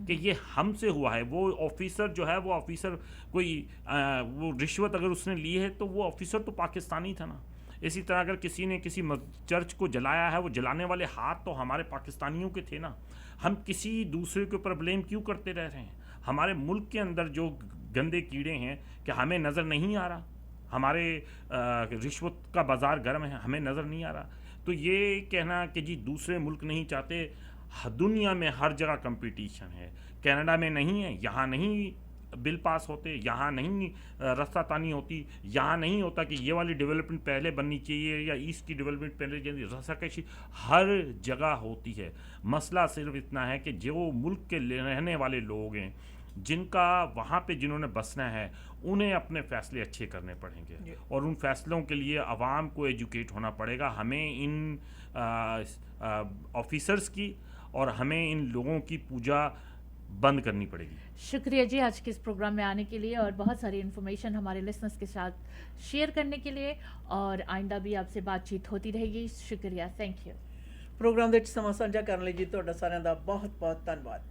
कि ये हमसे हुआ है। वो ऑफिसर जो है वो ऑफिसर कोई वो रिश्वत अगर उसने ली है तो वो ऑफिसर तो पाकिस्तानी था ना। इसी तरह अगर किसी ने किसी चर्च को जलाया है, वो जलाने वाले हाथ तो हमारे पाकिस्तानियों के थे ना। हम किसी दूसरे के ऊपर ब्लेम क्यों करते रह रहे हैं? हमारे मुल्क के अंदर जो गंदे कीड़े हैं कि हमें नज़र नहीं आ रहा, हमारे रिश्वत का बाज़ार गर्म है, हमें नज़र नहीं आ रहा। तो ये कहना कि जी दूसरे मुल्क नहीं चाहते, दुनिया में हर जगह कंपटीशन है। कनाडा में नहीं है, यहाँ नहीं बिल पास होते, यहाँ नहीं रास्ता तानी होती, यहाँ नहीं होता कि ये वाली डेवलपमेंट पहले बननी चाहिए या ईस्ट की डेवलपमेंट पहले चाहिए, रसाकशी हर जगह होती है। मसला सिर्फ इतना है कि जो मुल्क के रहने वाले लोग हैं, जिनका वहाँ पे जिन्होंने बसना है, उन्हें अपने फ़ैसले अच्छे करने पड़ेंगे और उन फैसलों के लिए आवाम को एजुकेट होना पड़ेगा। हमें इन ऑफिसर्स की और हमें इन लोगों की पूजा बंद करनी पड़ेगी। शुक्रिया जी आज के इस प्रोग्राम में आने के लिए और बहुत सारी इन्फॉर्मेशन हमारे लिसनर्स के साथ शेयर करने के लिए, और आइंदा भी आपसे बातचीत होती रहेगी। शुक्रिया, थैंक यू। ਪ੍ਰੋਗਰਾਮ ਦੇ ਵਿੱਚ ਸਮਾਂ ਸਾਂਝਾ ਕਰਨ ਲਈ ਜੀ ਤੁਹਾਡਾ ਸਾਰਿਆਂ ਦਾ ਬਹੁਤ ਬਹੁਤ ਧੰਨਵਾਦ।